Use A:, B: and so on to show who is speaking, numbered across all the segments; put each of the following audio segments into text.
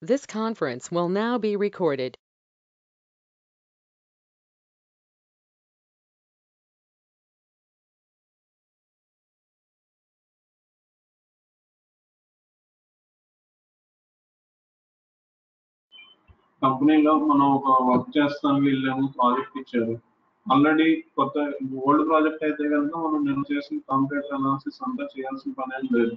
A: This conference will now be recorded.
B: కంపెనీలో మనం ఒక వర్క్ చేస్తానికి వెళ్ళాము, ప్రాజెక్ట్ ఇచ్చారు. ఆల్రెడీ కొత్త ఓల్డ్ ప్రాజెక్ట్ అయితే కనుక మనం నేను చేసిన కంప్యూటర్ అనాలిసిస్ అంతా చేయాల్సిన పని ఏం లేదు.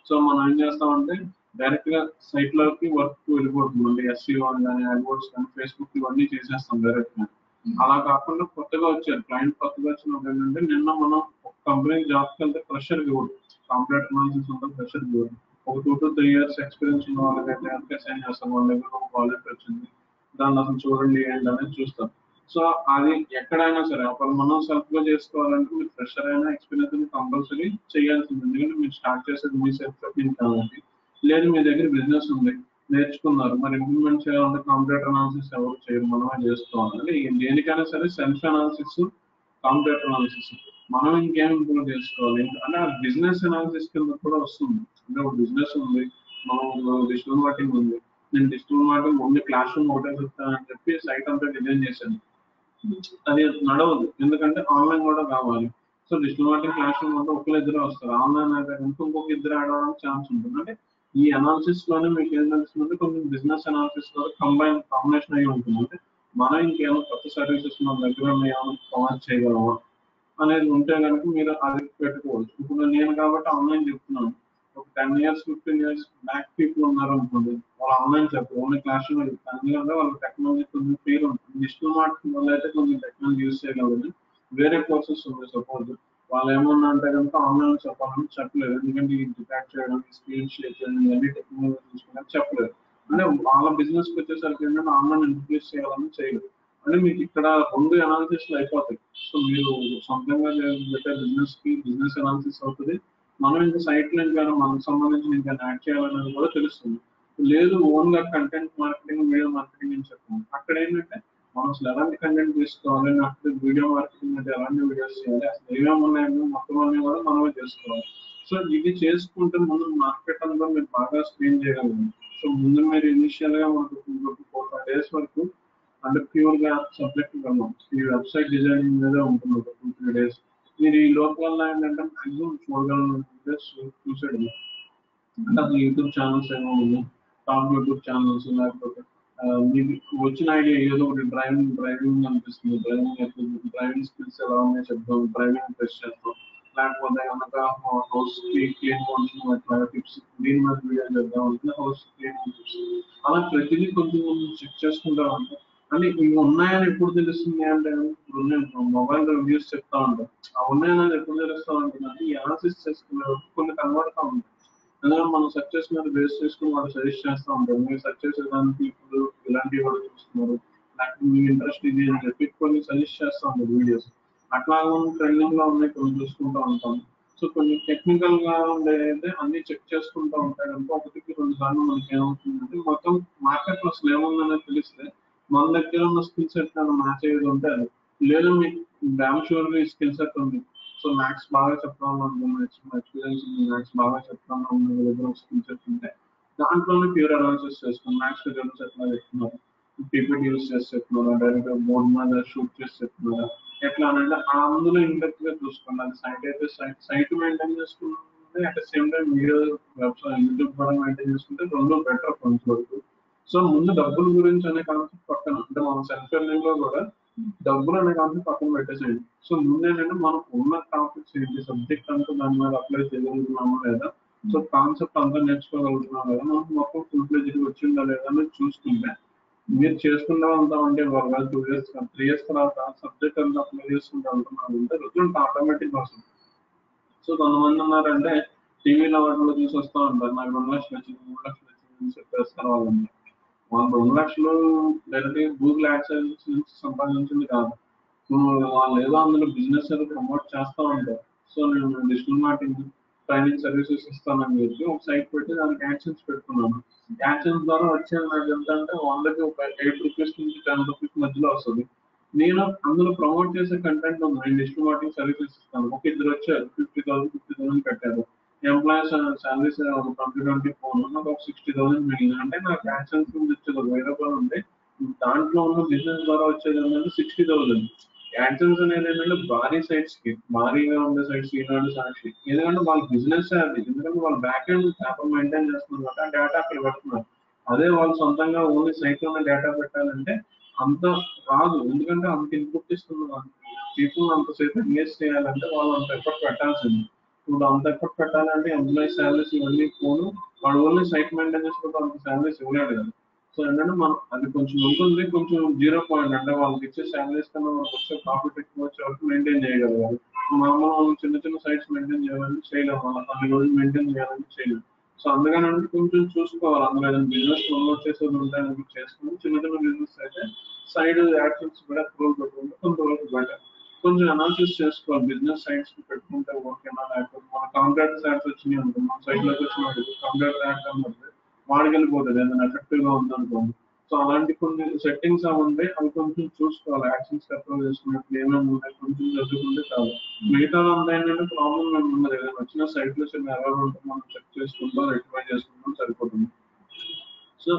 B: సో మనం ఏం చేస్తామంటే డైరెక్ట్ గా సైట్ లోకి వర్క్ వెళ్ళిపోతుంది. ఎస్సీఓ కానీ అడ్వర్డ్స్ కానీ ఫేస్బుక్ ఇవన్నీ చేసేస్తాం డైరెక్ట్ గా. అలా కాకుండా కొత్తగా వచ్చారు క్లయింట్, కొత్తగా వచ్చినప్పుడు ఏంటంటే నిన్న మనం ఒక కంపెనీ జాబ్కి వెళ్తే ప్రెషర్ ఇవ్వడు, కంప్యూటర్ అనాలిసిస్ అంతా ప్రెషర్ ఇవ్వడు. ఒక 2 to 3 years ఎక్స్పీరియన్స్ ఉన్న వాళ్ళకైతే కనుక సైన్ చేస్తాం. వాళ్ళ దగ్గర ఒక ప్రాజెక్ట్ వచ్చింది, దాన్ని అసలు చూడండి ఏంటి అనేది చూస్తాం. సో అది ఎక్కడైనా సరే అప్పుడు మనం సెల్ఫ్ గా చేసుకోవాలంటే మీరు ఫ్రెషర్ అయినా ఎక్స్పీరియన్స్ కంపల్సరీ చేయాల్సింది. ఎందుకంటే మీరు స్టార్ట్ చేసేది మీ సెల్ఫ్ కాబట్టి. లేదు మీ దగ్గర బిజినెస్ ఉంది, నేర్చుకున్నారు, మరి ఇంప్లిమెంట్ చేయాలంటే కంప్యూటర్ అనాలిసిస్ ఎవరు చేయరు, మనమే చేసుకోవాలి. అంటే దేనికైనా సరే సెల్ఫ్ అనాలిసిస్, కంప్యూటర్ అనాలిసిస్ మనం ఇంకేం ఇంప్రూవ్ చేసుకోవాలి అంటే ఆ బిజినెస్ అనాలిసిస్ కింద కూడా వస్తుంది. అంటే ఒక బిజినెస్ ఉంది, మనం డిజిటల్ మార్కెటింగ్ ఉంది, నేను digital marketing only class room ఒకటే చెప్తానని చెప్పి సైట్ అంతా డిజైన్ చేశాను. అది నడవదు, ఎందుకంటే ఆన్లైన్ కూడా కావాలి. So digital marketing class room అంటే ఒకరు ఇద్దరు వస్తారు, ఆన్లైన్ అయితే ఇంకొక ఇద్దరు ఆడడానికి ఛాన్స్ ఉంటుంది. అంటే ఈ అనాలిసిస్ లోనే మీకు ఏం తెలుస్తుందంటే కొంచెం బిజినెస్ అనాలిసిస్ లో కాంబినేషన్ అయి ఉంటుంది. అంటే మనం ఇంకేమైనా కొత్త సర్వీసెస్ మన దగ్గర ఏమైనా ప్రొవైడ్ చేయగలమా అనేది ఉంటే కనుక మీరు అది పెట్టుకోవచ్చు. ఇప్పుడు నేను కాబట్టి ఆన్లైన్ చెప్తున్నాను. ఒక 10 years 15 years బ్యాక్ పీపుల్ ఉన్నారు అనుకోండి, వాళ్ళు ఆన్లైన్ చెప్పరు, ఓన్లీ క్లాస్ రూమ్ చెప్తాను. ఎందుకంటే వాళ్ళ టెక్నాలజీ కొంచెం ఫీల్ ఉంటుంది. డిజిటల్ మార్కెటింగ్ వల్ల అయితే కొంచెం టెక్నాలజీ యూస్ చేయగలదు. వేరే కోర్సెస్ ఉంది సపోజ్, వాళ్ళు ఏమన్నా అంటే కనుక ఆన్లైన్ చెప్పాలని చెప్పలేదు, ఎందుకంటే ఈ డిటాక్ట్ చేయడం, స్క్రీన్ షేర్ చేయడం, ఇవన్నీ టెక్నాలజీ చూసుకుని చెప్పలేదు. అంటే వాళ్ళ బిజినెస్కి వచ్చేసరికి ఏంటంటే ఆన్లైన్ ఇంట్రడ్యూస్ చేయాలని చేయలేదు. అంటే మీకు ఇక్కడ 2 అనాలిసిస్లు అయిపోతాయి. సో మీరు సొంతంగా పెట్టే బిజినెస్ కి బిజినెస్ అనాలిసిస్ అవుతుంది, మనం ఇంకా సైట్ లో ఇంకా మనకు సంబంధించిన ఇంకా యాడ్ చేయాలనేది కూడా తెలుస్తుంది. లేదు ఓన్ గా కంటెంట్ మార్కెటింగ్, వీడియో మార్కెటింగ్ అని చెప్తాం. అక్కడ ఏంటంటే మనం అసలు ఎలాంటి కంటెంట్ తీసుకోవాలి, అక్కడ వీడియో మార్కెటింగ్ అంటే ఎలాంటి వీడియోస్ చేయాలి, అసలు ఏమేమి ఉన్నాయో మొత్తం అన్ని కూడా మనమే చేసుకోవాలి. సో ఇది చేసుకుంటే ముందు మార్కెట్ అంతా మీరు బాగా స్క్రీన్ చేయగలరు. సో ముందు మీరు ఇనిషియల్ గా మనకు 4-5 days వరకు అంటే ప్యూర్ గా సబ్జెక్ట్ వెళ్ళాం, ఈ వెబ్సైట్ డిజైనింగ్ మీద ఉంటుంది ఒక 2-3 days. మీరు ఈ లోపల ఏంటంటే మాక్సిమం చూడగలను చూసాడు. అంటే అసలు యూట్యూబ్ ఛానల్స్ ఏమో ఉన్నాయి, టాప్ యూట్యూబ్ ఛానల్స్, లేకపోతే మీకు వచ్చిన ఐడియా ఏదో ఒకటి డ్రైవింగ్ అనిపిస్తుంది, డ్రైవింగ్ స్కిల్స్ ఎలా ఉన్నాయో చెప్తాం, డ్రైవింగ్ టెస్ట్ చేస్తాం. లేకపోతే కనుక హౌస్ క్లీన్ కొంచెం టిప్స్, దీని మీద వీడియో చేద్దాం అంటే హౌస్ క్లీనింగ్ టిప్స్. అలా ప్రతిదీ కొంచెం చెక్ చేసుకుంటా ఉంటాం. అంటే ఇవి ఉన్నాయని ఎప్పుడు తెలుస్తుంది అంటే ఇప్పుడు నేను మొబైల్ రివ్యూస్ చెప్తా ఉంటాను, ఆ ఉన్నాయని ఎప్పుడు తెలుస్తా ఉంటుందంటే ఈ అనాలిసిస్ చేసుకునే కొన్ని కనబడతా ఉంటాయి. అందులో మనం సెర్చ్ చేసుకున్నది బేస్ చేసుకుని వాళ్ళు సజెస్ట్ చేస్తూ ఉంటారు. మీరు సెర్చ్ చేసేదానికి ఇప్పుడు ఇలాంటివి కూడా చూస్తున్నారు, నాకు మీ ఇంట్రెస్ట్ ఇది అని చెప్పి కొన్ని సజెస్ట్ చేస్తూ ఉంటారు వీడియోస్. అట్లా ట్రెండింగ్ లో ఉన్నాయి కొన్ని చూసుకుంటూ ఉంటాం. సో కొన్ని టెక్నికల్ గా ఉండేదైతే అన్ని చెక్ చేసుకుంటూ ఉంటాయి కనుక 1-2 సార్లు మనకి ఏమవుతుందంటే మొత్తం మార్కెట్ లో అసలు ఏముందనేది తెలిస్తే మన దగ్గర ఉన్న స్కిల్ సెట్ మ్యాచ్ అయ్యేది ఉంటే అది. లేదు మీకు డామ్ షూర్ ఈ స్కిల్ సెట్ ఉంది, సో మ్యాథ్స్ బాగా చెప్తాను అనుకున్నాను, ఎక్స్పీరియన్స్ ఉంది, మ్యాథ్స్ బాగా చెప్తాను అన్న దగ్గర స్కిల్ సెట్ ఉంటే దాంట్లోనే ప్యూర్ అనాలిసిస్ చేస్తున్నాం. మ్యాథ్స్ రిజల్ట్స్ ఎట్లా చెప్తున్నారు, పీపీటీ యూస్ చేసి చెప్తున్నారా, డైరెక్ట్ బోర్డ్ మీద షూట్ చేసి చెప్తున్నారా, ఎట్లా అంటే అందులో ఇండెక్ట్ గా చూసుకోండి. అది సైట్ అయితే సైట్ మెయింటైన్ చేసుకుంటే at the same time video website YouTube కూడా మెయింటైన్ చేసుకుంటే రెండు బెటర్ కొంచెం వరకు. సో ముందు డబ్బుల గురించి అనే కాన్సెప్ట్ పక్కన, అంటే మన సెల్ఫ్ ఎర్నింగ్ లో కూడా డబ్బులు అనే కాన్సెప్ట్ పక్కన పెట్టేసేయండి. సో ముందు ఏంటంటే మనం ఉన్న టాపిక్స్ ఏంటి, సబ్జెక్ట్ అంతా దాని మీద అప్లై చేయగలుగుతున్నామా లేదా, సో కాన్సెప్ట్ అంతా నేర్చుకోగలుగుతున్నాం లేదా, మనకు మొత్తం ఫుల్ ఫ్లెడ్జ్డ్ వచ్చిందా లేదా అనేది చూసుకుంటే మీరు చేసుకుంటా ఉంటాం అంటే 2 years 3 years తర్వాత సబ్జెక్ట్ అంతా అప్లై చేసుకుంటూ వెళ్తున్నాం అంటే రిజల్ట్ ఆటోమేటిక్ వస్తుంది. సో కొంతమంది ఉన్నారంటే టీవీలో వాటిలో చూసి వస్తూ ఉంటారు, నాకు 2 లక్షలు వచ్చింది 3 లక్షలు వచ్చింది చెప్పేస్తారు. వాళ్ళంటే వాళ్ళు 2 లక్షలు డైరెక్ట్ గూగుల్ యాడ్సెన్స్ నుంచి సంపాదించింది కాదు. వాళ్ళు ఏదో అందులో బిజినెస్ ఏదో ప్రమోట్ చేస్తూ ఉంటారు. సో నేను డిజిటల్ మార్కెటింగ్ ట్రైనింగ్ సర్వీసెస్ ఇస్తానని చెప్పి ఒక సైట్ పెట్టి దానికి యాడ్సెన్స్ పెట్టుకున్నాను. యాడ్సెన్స్ ద్వారా వచ్చేది నాకు ఎంత అంటే వాళ్ళకి ఒక 8 రూపీస్ నుంచి 10 రూపీస్ మధ్యలో వస్తుంది. నేను అందులో ప్రమోట్ చేసే కంటెంట్ ఉంది, నేను డిజిటల్ మార్కెటింగ్ సర్వీసెస్ ఇస్తాను. ఒక ఇద్దరు వచ్చారు 50,000 50,000 పెట్టారు. ఎంప్లాయీస్ సాలరీస్ 2024 నాకు ఒక 60,000 మిగిలింది అంటే నాకు యాక్సెన్స్ వచ్చేది ఒక 1000 రూపాయలు ఉంటే దాంట్లో ఉన్న బిజినెస్ ద్వారా వచ్చేది ఏంటంటే 60,000. యాక్సెన్స్ అనేది ఏంటంటే భారీ సైట్స్ కి భారీగా ఉండే సైట్స్ ఈనాడు సాక్షి ఎందుకంటే వాళ్ళ బిజినెస్ అది ఎందుకంటే వాళ్ళ బ్యాక్ ఎండ్ పేపర్ మెయింటైన్ చేస్తున్నారు కాబట్టి ఆ డేటా అక్కడ పెడుతున్నారు. అదే వాళ్ళు సొంతంగా ఓన్లీ సైట్ లోనే డేటా పెట్టాలంటే అంత రాదు ఎందుకంటే అంత ఇన్పుట్ ఇస్తున్నారు పీపుల్ అంతసేపు ఎంగేజ్ చేయాలంటే వాళ్ళు అంత ఎఫర్ట్ పెట్టాల్సింది. ఇప్పుడు అంత ఎఫర్ట్ పెట్టాలంటే ఎంప్లాయీ శాలరీస్ ఇవన్నీ పోను వాడు ఓన్లీ సైట్ మెయింటైన్ చేసుకుంటే అంత శాలరీస్ ఇవ్వలేడు కదా. సో ఏంటంటే మనం అది కొంచెం ఉంటుంది కొంచెం 0 పాయింట్ అంటే వాళ్ళకి ఇచ్చే శాలరీస్ కన్నా వాళ్ళకి వచ్చే ప్రాఫిట్ ఎక్కువ వచ్చే వరకు మెయింటైన్ చేయగలగాలి. మామూలు చిన్న చిన్న సైట్స్ మెయింటైన్ చేయాలంటే చేయలేము వాళ్ళ 10 రోజులు మెయింటైన్ చేయాలంటే చేయలేము. సో అందుకని అంటే కొంచెం చూసుకోవాలి అందులో ఏదైనా బిజినెస్ ప్రమోట్ చేసేది ఉంటాయని చేసుకుని చిన్న చిన్న బిజినెస్ అయితే సైడ్ యాక్షన్స్ కూడా అప్రూవల్ పెట్టుకుంటే కొంతవరకు బెటర్. కొంచెం అనాలిసిస్ చేసుకోవాలి బిజినెస్ సైట్స్ పెట్టుకుంటే ఓకేనా లేకపోతే మన కాంట్రాక్ట్ యాడ్స్ వచ్చినాయి అనుకో మన సైట్ లోకి వచ్చిన కాంట్రాక్ట్ యాడ్స్ అన్నది వాడికి వెళ్ళిపోతుంది ఏదైనా ఎఫెక్టివ్ గా ఉందనుకోండి. సో అలాంటి కొన్ని సెట్టింగ్స్ అవి ఉంటాయి అవి కొంచెం చూసుకోవాలి యాక్షన్స్ అప్రూవ్ చేసుకున్నప్పుడు ఏమేమి ఉన్నాయి కొంచెం చదువుకుంటే చాలు. మిగతా అంతా ఏంటంటే ప్రాబ్లం ఏమి ఉండదు ఏదైనా వచ్చిన సైట్ లో చిన్న ఎర్రర్ ఉంటే మనం చెక్ చేసుకుంటాం రెక్టిఫై చేసుకుంటాం సరిపోతుంది. సో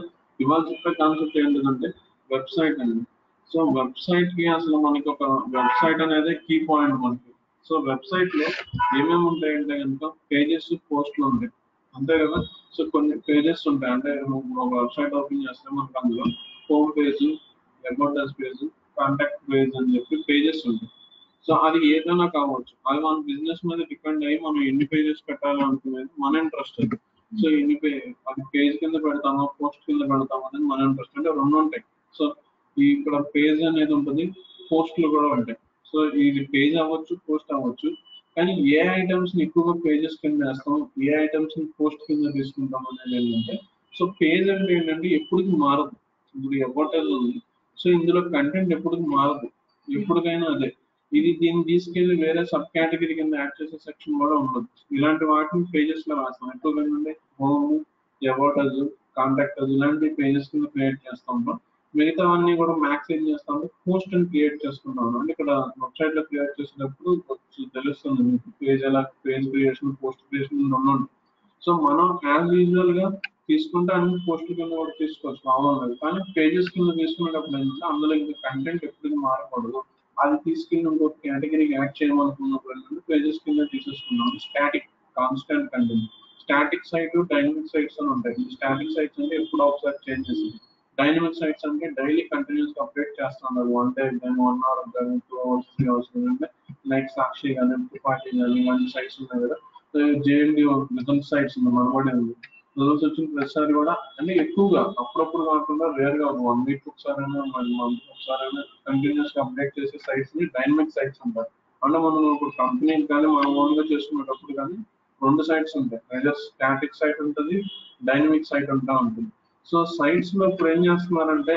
B: ఇవాళ చెప్పే కాన్సెప్ట్ ఏంటంటే వెబ్సైట్ అండి. సో వెబ్సైట్ కి అసలు మనకి ఒక వెబ్సైట్ అనేది కీ పాయింట్ మనకి. సో వెబ్సైట్ లో ఏమేమి ఉంటాయంటే కనుక పేజెస్ పోస్ట్లు ఉంటాయి అంతే కదా. సో కొన్ని పేజెస్ ఉంటాయి అంటే ఒక వెబ్సైట్ ఓపెన్ చేస్తే మనకు అందులో home page about us page contact page అని చెప్పి పేజెస్ ఉంటాయి. సో అది ఏదైనా కావచ్చు అది మన బిజినెస్ మీద డిపెండ్ అయ్యి మనం ఎన్ని పేజెస్ పెట్టాలి అనుకునేది మన ఇంట్రెస్ట్ అది. సో ఎన్ని అది పేజ్ కింద పెడతామా పోస్ట్ కింద పెడతామా అనేది మన ఇంట్రెస్ట్ అంటే రెండు ఉంటాయి. సో ఇక్కడ పేజ్ అనేది ఉంటుంది పోస్ట్లు కూడా ఉంటాయి. సో ఇది పేజ్ అవ్వచ్చు పోస్ట్ అవ్వచ్చు కానీ ఏ ఐటమ్స్ ని ఎక్కువగా పేజెస్ కింద వేస్తాం ఏ ఐటమ్స్ ని పోస్ట్ కింద తీసుకుంటాం అనేది ఏంటంటే సో పేజ్ అంటే ఏంటంటే ఎప్పటికీ మారదు. ఇప్పుడు ఎవటల్ ఉంది సో ఇందులో కంటెంట్ ఎప్పటికీ మారదు ఎప్పటికైనా అదే. ఇది దీన్ని తీసుకెళ్లి వేరే సబ్ కేటగిరీ కింద యాడ్ చేసే సెక్షన్ కూడా ఉండదు. ఇలాంటి వాటిని పేజెస్ లో రాస్తాం ఎక్కువగా ఏంటంటే హోమ్ ఎవటల్ కాంటాక్ట్ ఇలాంటి పేజెస్ కింద క్రియేట్ చేస్తాం. మిగతావన్నీ కూడా మ్యాక్స్ ఏం చేస్తాము పోస్ట్ అని క్రియేట్ చేసుకుంటాము అంటే ఇక్కడ వెబ్సైట్ లో క్రియేట్ చేసేటప్పుడు తెలుస్తుంది మీకు పేజ్ ఎలా పేజ్ క్రియేషన్ పోస్ట్ క్రియేషన్ రెండు. సో మనం యాజ్ యూజువల్ గా తీసుకుంటే అన్ని పోస్ట్ కింద కూడా తీసుకోవచ్చు ప్రాబ్లం లేదు కానీ పేజెస్ కింద తీసుకునేటప్పుడు ఏంటంటే అందులో ఇంకా కంటెంట్ ఎప్పుడు మారకూడదు. అది తీసుకెళ్ళి ఇంకొక కేటగిరీకి యాడ్ చేయమనుకున్నప్పుడు ఏంటంటే పేజెస్ కింద తీసేసుకున్నాం. Static constant content static site dynamic sites అని ఉంటాయి. స్టాటిక్ సైట్స్ అంటే ఎప్పుడు ఒకసారి చేంజ్ చేసింది. డైనమిక్ సైట్స్ అంటే డైలీ కంటిన్యూస్ అప్డేట్ చేస్తున్నారు 1 day 1 hour 2 hours 3 hours అంటే లైక్ సాక్షి కానీ తుపాకి కానీ ఇలాంటి సైట్స్ ఉన్నాయి కదా. జేఎన్డి రిజల్ట్ సైట్స్ ఉంది మనబడి ఉంది రిజల్ట్స్ వచ్చిన ప్రతిసారి కూడా అంటే ఎక్కువగా అప్పుడప్పుడు కాకుండా రేర్ గా 1 week ఒకసారైనా 1 month ఒకసారైనా కంటిన్యూస్ గా అప్డేట్ చేసే సైట్స్ ని డైనమిక్ సైట్స్ అంటారు. అంటే మనం ఇప్పుడు కంపెనీ కానీ మనం ఓన్ గా చేసుకునేటప్పుడు కానీ రెండు సైట్స్ ఉంటాయి either స్టాటిక్ సైట్ ఉంటుంది డైనమిక్ సైట్ ఉంటా ఉంటుంది. సో సైట్స్ లో ఇప్పుడు ఏం చేస్తున్నారంటే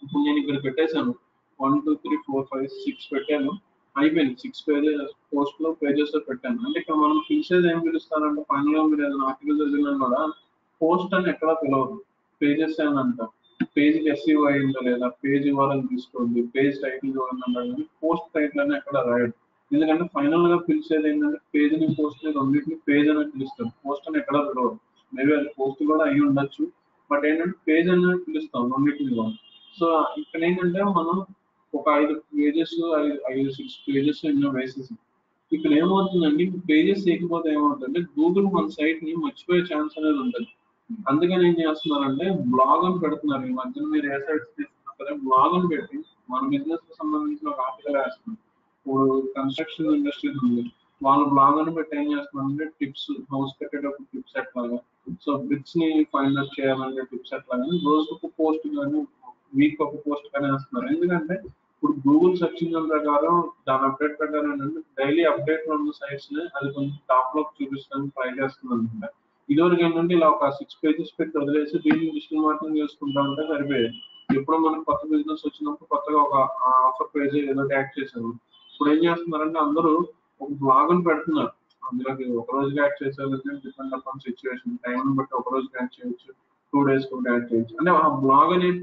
B: ఇప్పుడు నేను ఇక్కడ పెట్టేశాను 1 2 3 4 5 6 పెట్టాను అయిపోయింది 6 పేజెస్ పోస్ట్ లో పేజెస్ లో పెట్టాను. అంటే ఇక్కడ మనం పిలిచేది ఏం పిలుస్తారంటే పనిలో మీరు ఏదైనా ఆర్టికల్ చదివినా కూడా పోస్ట్ అని ఎక్కడా పిలవదు పేజెస్ అని అంటారు. పేజ్కి ఎస్ఈఓ అయిందో లేదా పేజ్ ఇవ్వాలని తీసుకోండి పేజ్ టైటిల్ ఇవ్వాలని అంటారు కానీ పోస్ట్ టైటిల్ అని ఎక్కడ రాయడు. ఎందుకంటే ఫైనల్ గా పిలిచేది ఏంటంటే పేజ్ ని పోస్ట్ ని రెండింటిని పేజ్ అని పిలుస్తారు పోస్ట్ అని ఎక్కడా పిలవదు. మేబీ అది పోస్ట్ కూడా అయ్యి ఉండొచ్చు బట్ ఏంటంటే పేజ్ అనేది పిలుస్తాం రెండింటిని కూడా. సో ఇక్కడ ఏంటంటే మనం ఒక 5 పేజెస్ 6 పేజెస్ ఎన్నో వేసేసి ఇక్కడ ఏమవుతుందండి పేజెస్ చేయకపోతే ఏమవుతుందంటే గూగుల్ మన సైట్ ని మర్చిపోయే ఛాన్స్ అనేది ఉంటుంది. అందుకని ఏం చేస్తున్నారంటే బ్లాగ్ అని పెడుతున్నారు. ఈ మధ్యన మీరు ఏ సైట్స్ తీసుకున్నా సరే బ్లాగ్ అని పెట్టి మన బిజినెస్ కి సంబంధించిన ఒక ఆర్టికల్ వేస్తున్నారు. ఇప్పుడు కన్స్ట్రక్షన్ ఇండస్ట్రీ ఉంది వాళ్ళు బ్లాగ్ అని పెట్టి ఏం చేస్తున్నారంటే టిప్స్ హౌస్ కట్టేటప్పుడు టిప్స్ ఎట్లాగా సో బ్రిక్స్ ని ఫైండ్ అవుట్ చేయాలంటే టిప్స్ ఎట్లాగా రోజుకు ఒక పోస్ట్ కానీ వీక్ ఒక పోస్ట్ కానీ వేస్తున్నారు. ఎందుకంటే ఇప్పుడు గూగుల్ సెర్చ్ ఇంజిన్ ప్రకారం దాని అప్డేట్ ప్రకారం ఏంటంటే డైలీ అప్డేట్ ఉన్న సైట్స్ ని అది కొంచెం టాప్ లోకి చూపించడానికి ట్రై చేస్తుంది అనమాట. ఇదివరకు ఏంటంటే ఇలా ఒక 6 పేజెస్ పెట్టి వదిలేసి దీన్ని డిజిటల్ మార్కెటింగ్ చేసుకుంటా ఉంటే సరిపోయేది. ఎప్పుడు మనకు కొత్త బిజినెస్ వచ్చినప్పుడు కొత్తగా ఒక ఆఫర్ పేజ్ ఏదో యాడ్ చేశారు. ఇప్పుడు ఏం చేస్తున్నారంటే అందరూ ఒక బ్లాగ్ అని పెడుతున్నారు. అందులోకి ఒక రోజు యాడ్ చేసేది డిపెండ్ అపాన్ సిచ్యువేషన్ టైం బట్టి ఒక రోజు యాడ్ చేయొచ్చు 2 days కూడా యాడ్ చేయొచ్చు. అంటే ఆ బ్లాగ్ అనేది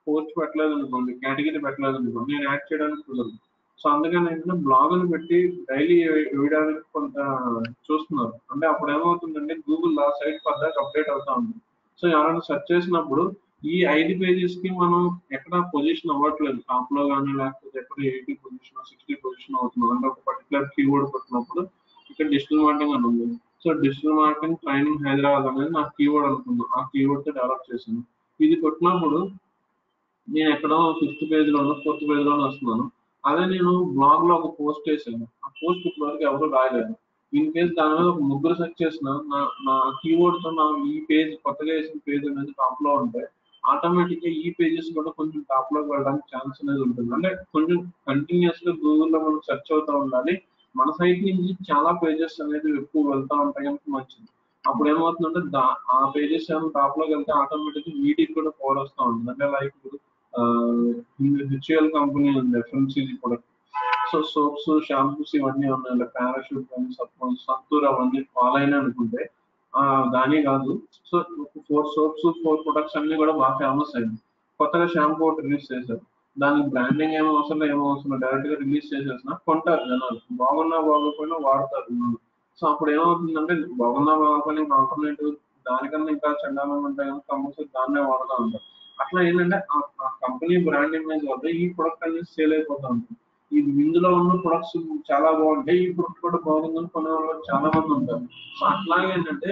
B: పోస్ట్ పెట్టలేదు అనుకోండి కేటగిరీ పెట్టలేదు అనుకోండి నేను యాడ్ చేయడానికి కుదరదు. సో అందుకని ఏంటంటే బ్లాగ్ అని పెట్టి డైలీ వేయడానికి కొంత చూస్తున్నారు. అంటే అప్పుడు ఏమవుతుందంటే గూగుల్ ఆ సైట్ పద్ధతి అప్డేట్ అవుతా ఉంది. సో ఎవరైనా సెర్చ్ చేసినప్పుడు ఈ 5 పేజెస్ కి మనం ఎక్కడ పొజిషన్ అవ్వట్లేదు, టాప్ లో కానీ లేకపోతే ఎక్కడ 80 పొజిషన్ 60 పొజిషన్ అవుతున్నాం. అంటే ఒక పర్టికులర్ కీవర్డ్ కొట్టినప్పుడు ఇక్కడ డిజిటల్ మార్కెటింగ్ అని ఉంది. So digital marketing training Hyderabad అనేది నా కీవర్డ్ అనుకున్నాను, ఆ కీవర్డ్ తో డెవలప్ చేశాను. ఇది కొట్టినప్పుడు నేను ఎక్కడో 5th పేజ్ లోనో 4th పేజ్ లోనో వస్తున్నాను. అదే నేను బ్లాగ్ లో ఒక పోస్ట్ వేసాను, ఆ పోస్ట్ ఇప్పటివరకు ఎవరు రాయలేదు. ఇన్ కేస్ దాని మీద ఒక ముగ్గురు సెర్చ్ చేసిన నా నా కీవర్డ్ తో నా ఈ పేజ్ కొత్తగా వేసిన పేజ్ అనేది టాప్ లో ఉంటే ఆటోమేటిక్ గా ఈ పేజెస్ కూడా కొంచెం టాప్ లోకి వెళ్ళడానికి ఛాన్స్ అనేది ఉంటుంది. అంటే కొంచెం కంటిన్యూస్ గా గూగుల్లో మనం సెర్చ్ అవుతూ ఉండాలి. మన సైట్ నుంచి చాలా పేజెస్ అనేది ఎక్కువ వెళ్తా ఉంటాయి కనుక మంచిది. అప్పుడు ఏమవుతుందంటే ఆ పేజెస్ ఏమో టాప్ లోకి వెళ్తే ఆటోమేటిక్ వీటికి కూడా పవర్ వస్తూ ఉంటుంది. అంటే లైక్ హెచ్యుఎల్ కంపెనీ ఉంది, FMCG product. So soaps shampoos ఇవన్నీ ఉన్నాయి, పారాషూట్ కానీ సపోజ్ సంతూర్ అవన్నీ ఫాలో అయినా అనుకుంటే దాని కాదు. సో 4 సోప్స్ 4 ప్రొడక్ట్స్ అన్ని కూడా బాగా ఫేమస్ అయింది. కొత్తగా షాంపూ ఒకటి రిలీజ్ చేశారు, దానికి బ్రాండింగ్ ఏమో అవసరం డైరెక్ట్ గా రిలీజ్ చేసేసిన కొంటారు జనాలు, బాగున్నా బాగోకపోయినా వాడతారు జనాలు. సో అప్పుడు ఏమవుతుందంటే బాగున్నా బాగోకపోయినా ఇంకా ఆల్టర్నేటివ్ దానికన్నా ఇంకా చండాలంగా ఉంటాయి కనుక కంపల్సరీ దాన్నే వాడుతూ ఉంటారు. అట్లా ఏంటంటే ఆ కంపెనీ బ్రాండ్ ఇమేజ్ వల్ల ఈ ప్రొడక్ట్ అనేది సేల్ అయిపోతా ఉంటుంది. ఇందులో ఉన్న ప్రొడక్ట్స్ చాలా బాగుంటాయి, ఈ ప్రొడక్ట్ కూడా బాగుందని కొనే వాళ్ళు చాలా మంది ఉంటారు. సో అట్లాగే ఏంటంటే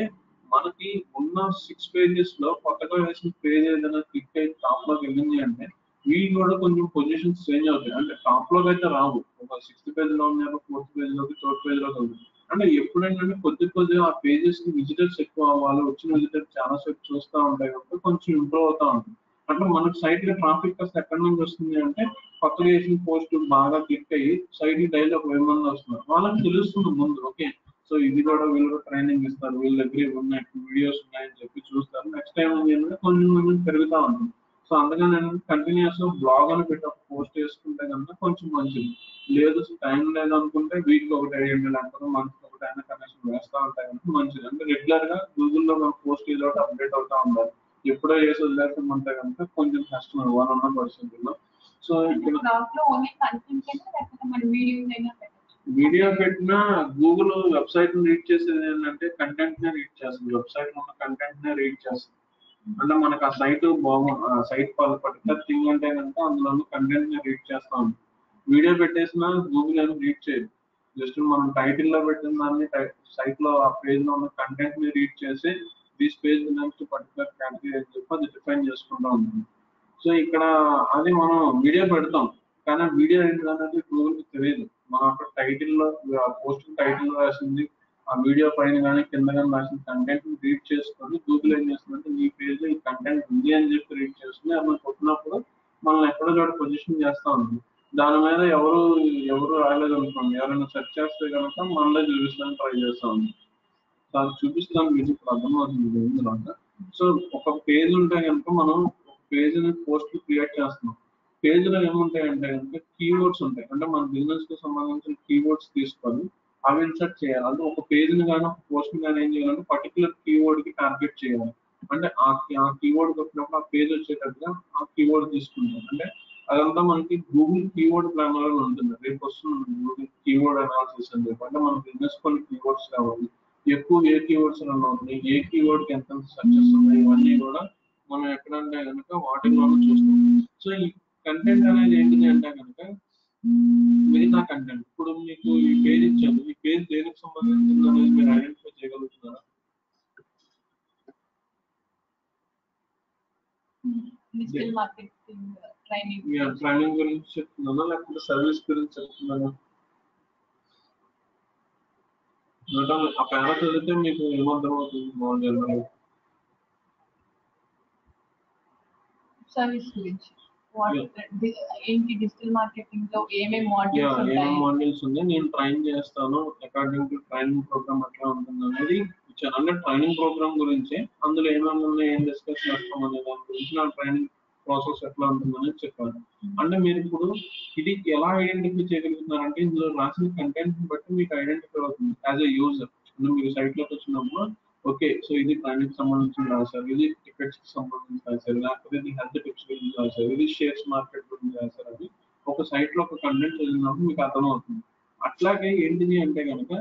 B: మనకి ఉన్న 6 పేజెస్ లో కొత్తగా వేసిన పేజ్ ఏదైనా క్లిక్ అయి టాప్ లోకి వెళ్ళింది అంటే వీటి కూడా కొంచెం పొజిషన్స్ చేంజ్ అవుతాయి. అంటే టాప్ లోకి అయితే రావు, ఒక 6th పేజ్ లో ఉన్నాయి, 4th పేజ్ లోకి 3rd పేజ్ లోకి వెళ్తుంది. అంటే ఎప్పుడైనా కొద్దిగా ఆ పేజెస్ కి విజిటర్స్ ఎక్కువ అవ్వాలి, వచ్చిన విజిటర్స్ చాలా సేపు చూస్తూ ఉంటాయి కాబట్టి కొంచెం ఇంప్రూవ్ అవుతా ఉంటుంది. అంటే మనకు సైట్ కి ట్రాఫిక్ కాస్త ఎక్కడి నుంచి వస్తుంది అంటే కొత్తగా వేసిన పోస్ట్ బాగా క్లిక్ అయ్యి సైట్ కి డైలీ ఒక 1000 మంది వస్తున్నారు, వాళ్ళకి తెలుస్తుంది ముందు. ఓకే, సో ఇది కూడా వీళ్ళు కూడా ట్రైనింగ్ ఇస్తారు, వీళ్ళ దగ్గర ఇవి ఉన్నాయి, వీడియోస్ ఉన్నాయని చెప్పి చూస్తారు. నెక్స్ట్ టైం ఏంటంటే కొంచెం కొంచెం పెరుగుతా ఉంటుంది. సో అందుకని నేను కంటిన్యూస్ గా బ్లాగ్ అని పెట్టి ఒక పోస్ట్ వేసుకుంటే కనుక కొంచెం మంచిది. లేదు టైం లేదనుకుంటే వీక్ ఒకటి వేయండి, లేకపోతే మంత్ ఒకటి అయినా కనెక్షన్ వేస్తూ ఉంటాయి కనుక మంచిది. అంటే రెగ్యులర్ గా గూగుల్లో మనం పోస్ట్ ఏదో ఒకటి అప్డేట్ అవుతా ఉండాలి. ఎప్పుడో వేసి వదిలేస్తామంటే కనుక కొంచెం కష్టం వన్ ఉన్న పరిస్థితుల్లో. సో ఇక్కడ వీడియో పెట్టినా గూగుల్ వెబ్సైట్ రీడ్ చేసేది ఏంటంటే కంటెంట్ నే రీడ్ చేస్తుంది, వెబ్సైట్ లో ఉన్న కంటెంట్ నే రీడ్ చేస్తుంది. అంటే మనకు ఆ సైట్ సైట్ పర్టికులర్ థింగ్ అంటే కనుక అందులో కంటెంట్ ని రీడ్ చేస్తా ఉంది. వీడియో పెట్టేసినా గూగుల్ ఏమి రీడ్ చేయదు, జస్ట్ మనం టైటిల్ లో పెట్టిన దాన్ని సైట్ లో ఆ పేజ్ లో ఉన్న కంటెంట్ ని రీడ్ చేసి this page belongs to particular category అని చెప్పి అది డిఫైన్ చేసుకుంటా ఉంటుంది. సో ఇక్కడ అది మనం వీడియో పెడతాం, కానీ వీడియో ఏంటి అనేది గూగుల్ కి తెలియదు. మనం అక్కడ టైటిల్ లో పోస్ట్ టైటిల్ లో రాసింది, ఆ వీడియో పైన కానీ కింద కానీ రాసిన కంటెంట్ రీడ్ చేసుకొని గూగుల్ ఏం చేస్తుందంటే ఈ పేజ్ లో ఈ కంటెంట్ ఉంది అని చెప్పి రీడ్ చేసుకుని అలా కొట్టినప్పుడు మనం ఎక్కడో చోట పొజిషన్ చేస్తా ఉంది. దాని మీద ఎవరు రాయలేదు అనుకోండి, ఎవరైనా సెర్చ్ చేస్తే కనుక మనలో చూపిస్తానికి ట్రై చేస్తా ఉంది. సో అది చూపిస్తాను మీకు ఇప్పుడు అర్థమవుతుంది తర్వాత. సో ఒక పేజ్ ఉంటే కనుక మనం ఒక పేజ్ పోస్ట్ క్రియేట్ చేస్తున్నాం. పేజ్ లో ఏముంటాయంటే కనుక కీవర్డ్స్ ఉంటాయి, అంటే మన బిజినెస్ కి సంబంధించిన కీవర్డ్స్ తీసుకొని అవి ఇన్సర్ట్ చేయాలి. అంటే ఒక పేజ్ ని కానీ ఒక పోస్ట్ కానీ ఏం చేయాలంటే పర్టికులర్ కీవర్డ్ కి టార్గెట్ చేయాలి. అంటే ఆ కీవర్డ్ వచ్చినప్పుడు ఆ పేజ్ వచ్చేటట్టుగా ఆ కీవర్డ్ తీసుకుంటాం. అంటే అదంతా మనకి గూగుల్ కీవర్డ్ ప్లానర్ అని ఉంటుంది, రేపు వస్తుంది గూగుల్ కీవర్డ్ అనాలిసిస్ అని చెప్పి. అంటే మన బిజినెస్ కొన్ని కీవర్డ్స్ కావాలి, ఎక్కువ ఏ కీవర్డ్స్ రన్ అవుతున్నాయి, ఏ కీవర్డ్ కి ఎంత సక్సెస్ ఉన్నాయి, ఇవన్నీ కూడా మనం ఎక్కడంటే కనుక వాటిల్లోనూ చూస్తాం. సో ఈ కంటెంట్ అనేది ఏంటిది అంటే కనుక మిగతా కంటెంట్. ఇప్పుడు మీకు ఈ పేజ్ ఇచ్చాను, ఈ పేజ్ దేనికి సంబంధించింది అనేది మీరు ఐడెంటిఫై చేయగలుగుతున్నారా? ట్రైనింగ్ గురించి చెప్తున్నానా లేకపోతే సర్వీస్ గురించి చెప్తున్నానా? ఆ పేర చదివితే మీకు ఏమర్థం అవుతుంది మామూలుగా?
C: సర్వీస్ గురించి ఏంటి డిజిటల్ మార్కెటింగ్ లో ఏమేమి
B: మాడ్యూల్స్ ఉన్నాయి, నేను ట్రైన్ చేస్తాను అకార్డింగ్ టు ట్రైనింగ్ ప్రోగ్రామ్ ఎట్లా ఉంటుంది అనేది ఇచ్చాను. అంటే ట్రైనింగ్ ప్రోగ్రామ్ గురించి అందులో ఏమేమి ఉన్నాయి, ఏం డిస్కస్ చేస్తాం అనే దాని గురించి నా ట్రైనింగ్ ప్రాసెస్ ఎట్లా ఉంటుందని చెప్పాను. అంటే మీరు ఇప్పుడు ఇది ఎలా ఐడెంటిఫై చేయగలుగుతున్నారంటే ఇందులో రాసిన కంటెంట్ బట్టి మీకు ఐడెంటిఫై అవుతుంది యాజ్ ఎ యూజర్. మీరు సైట్ లోకి వచ్చినప్పుడు ఓకే, సో ఇది ట్రైనింగ్ సంబంధించిన రాశారు, ఇది టికెట్స్ కి సంబంధించి రాశారు, లేకపోతే ఇది హెల్త్ టిప్స్ గురించి రాశారు, ఇది షేర్స్ మార్కెట్ గురించి రాశారు అని ఒక ఒక సైట్ లో ఒక కంటెంట్ చదివినప్పుడు మీకు అర్థమవుతుంది. అట్లాగే ఏంటిది అంటే కనుక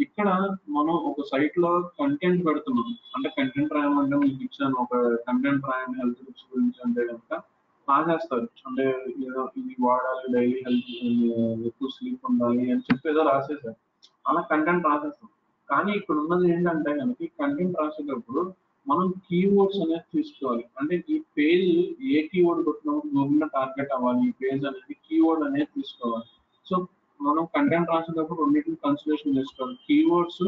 B: ఇక్కడ మనం ఒక సైట్ లో కంటెంట్ పెడుతున్నాం. అంటే కంటెంట్ రాయమంటే మీకు ఇచ్చాను, ఒక కంటెంట్ రాయండి హెల్త్ టిప్స్ గురించి అంటే కనుక రాసేస్తారు. అంటే ఏదో ఇది వాడాలి, డైలీ హెల్త్, ఎక్కువ స్లీప్ ఉండాలి అని చెప్పి ఏదో రాసేసారు. అలా కంటెంట్ రాసేస్తాం. కానీ ఇక్కడ ఉన్నది ఏంటంటే కనుక ఈ కంటెంట్ రాసేటప్పుడు మనం కీవర్డ్స్ అనేది తీసుకోవాలి. అంటే ఈ పేజ్ ఏ కీవర్డ్ కొట్టినప్పుడు గూగుల్ టార్గెట్ అవ్వాలి, ఈ పేజ్ అనేది కీవర్డ్ అనేది తీసుకోవాలి. సో మనం కంటెంట్ రాసేటప్పుడు రెండింటిని కన్సిడరేషన్ చేసుకోవాలి. Keywords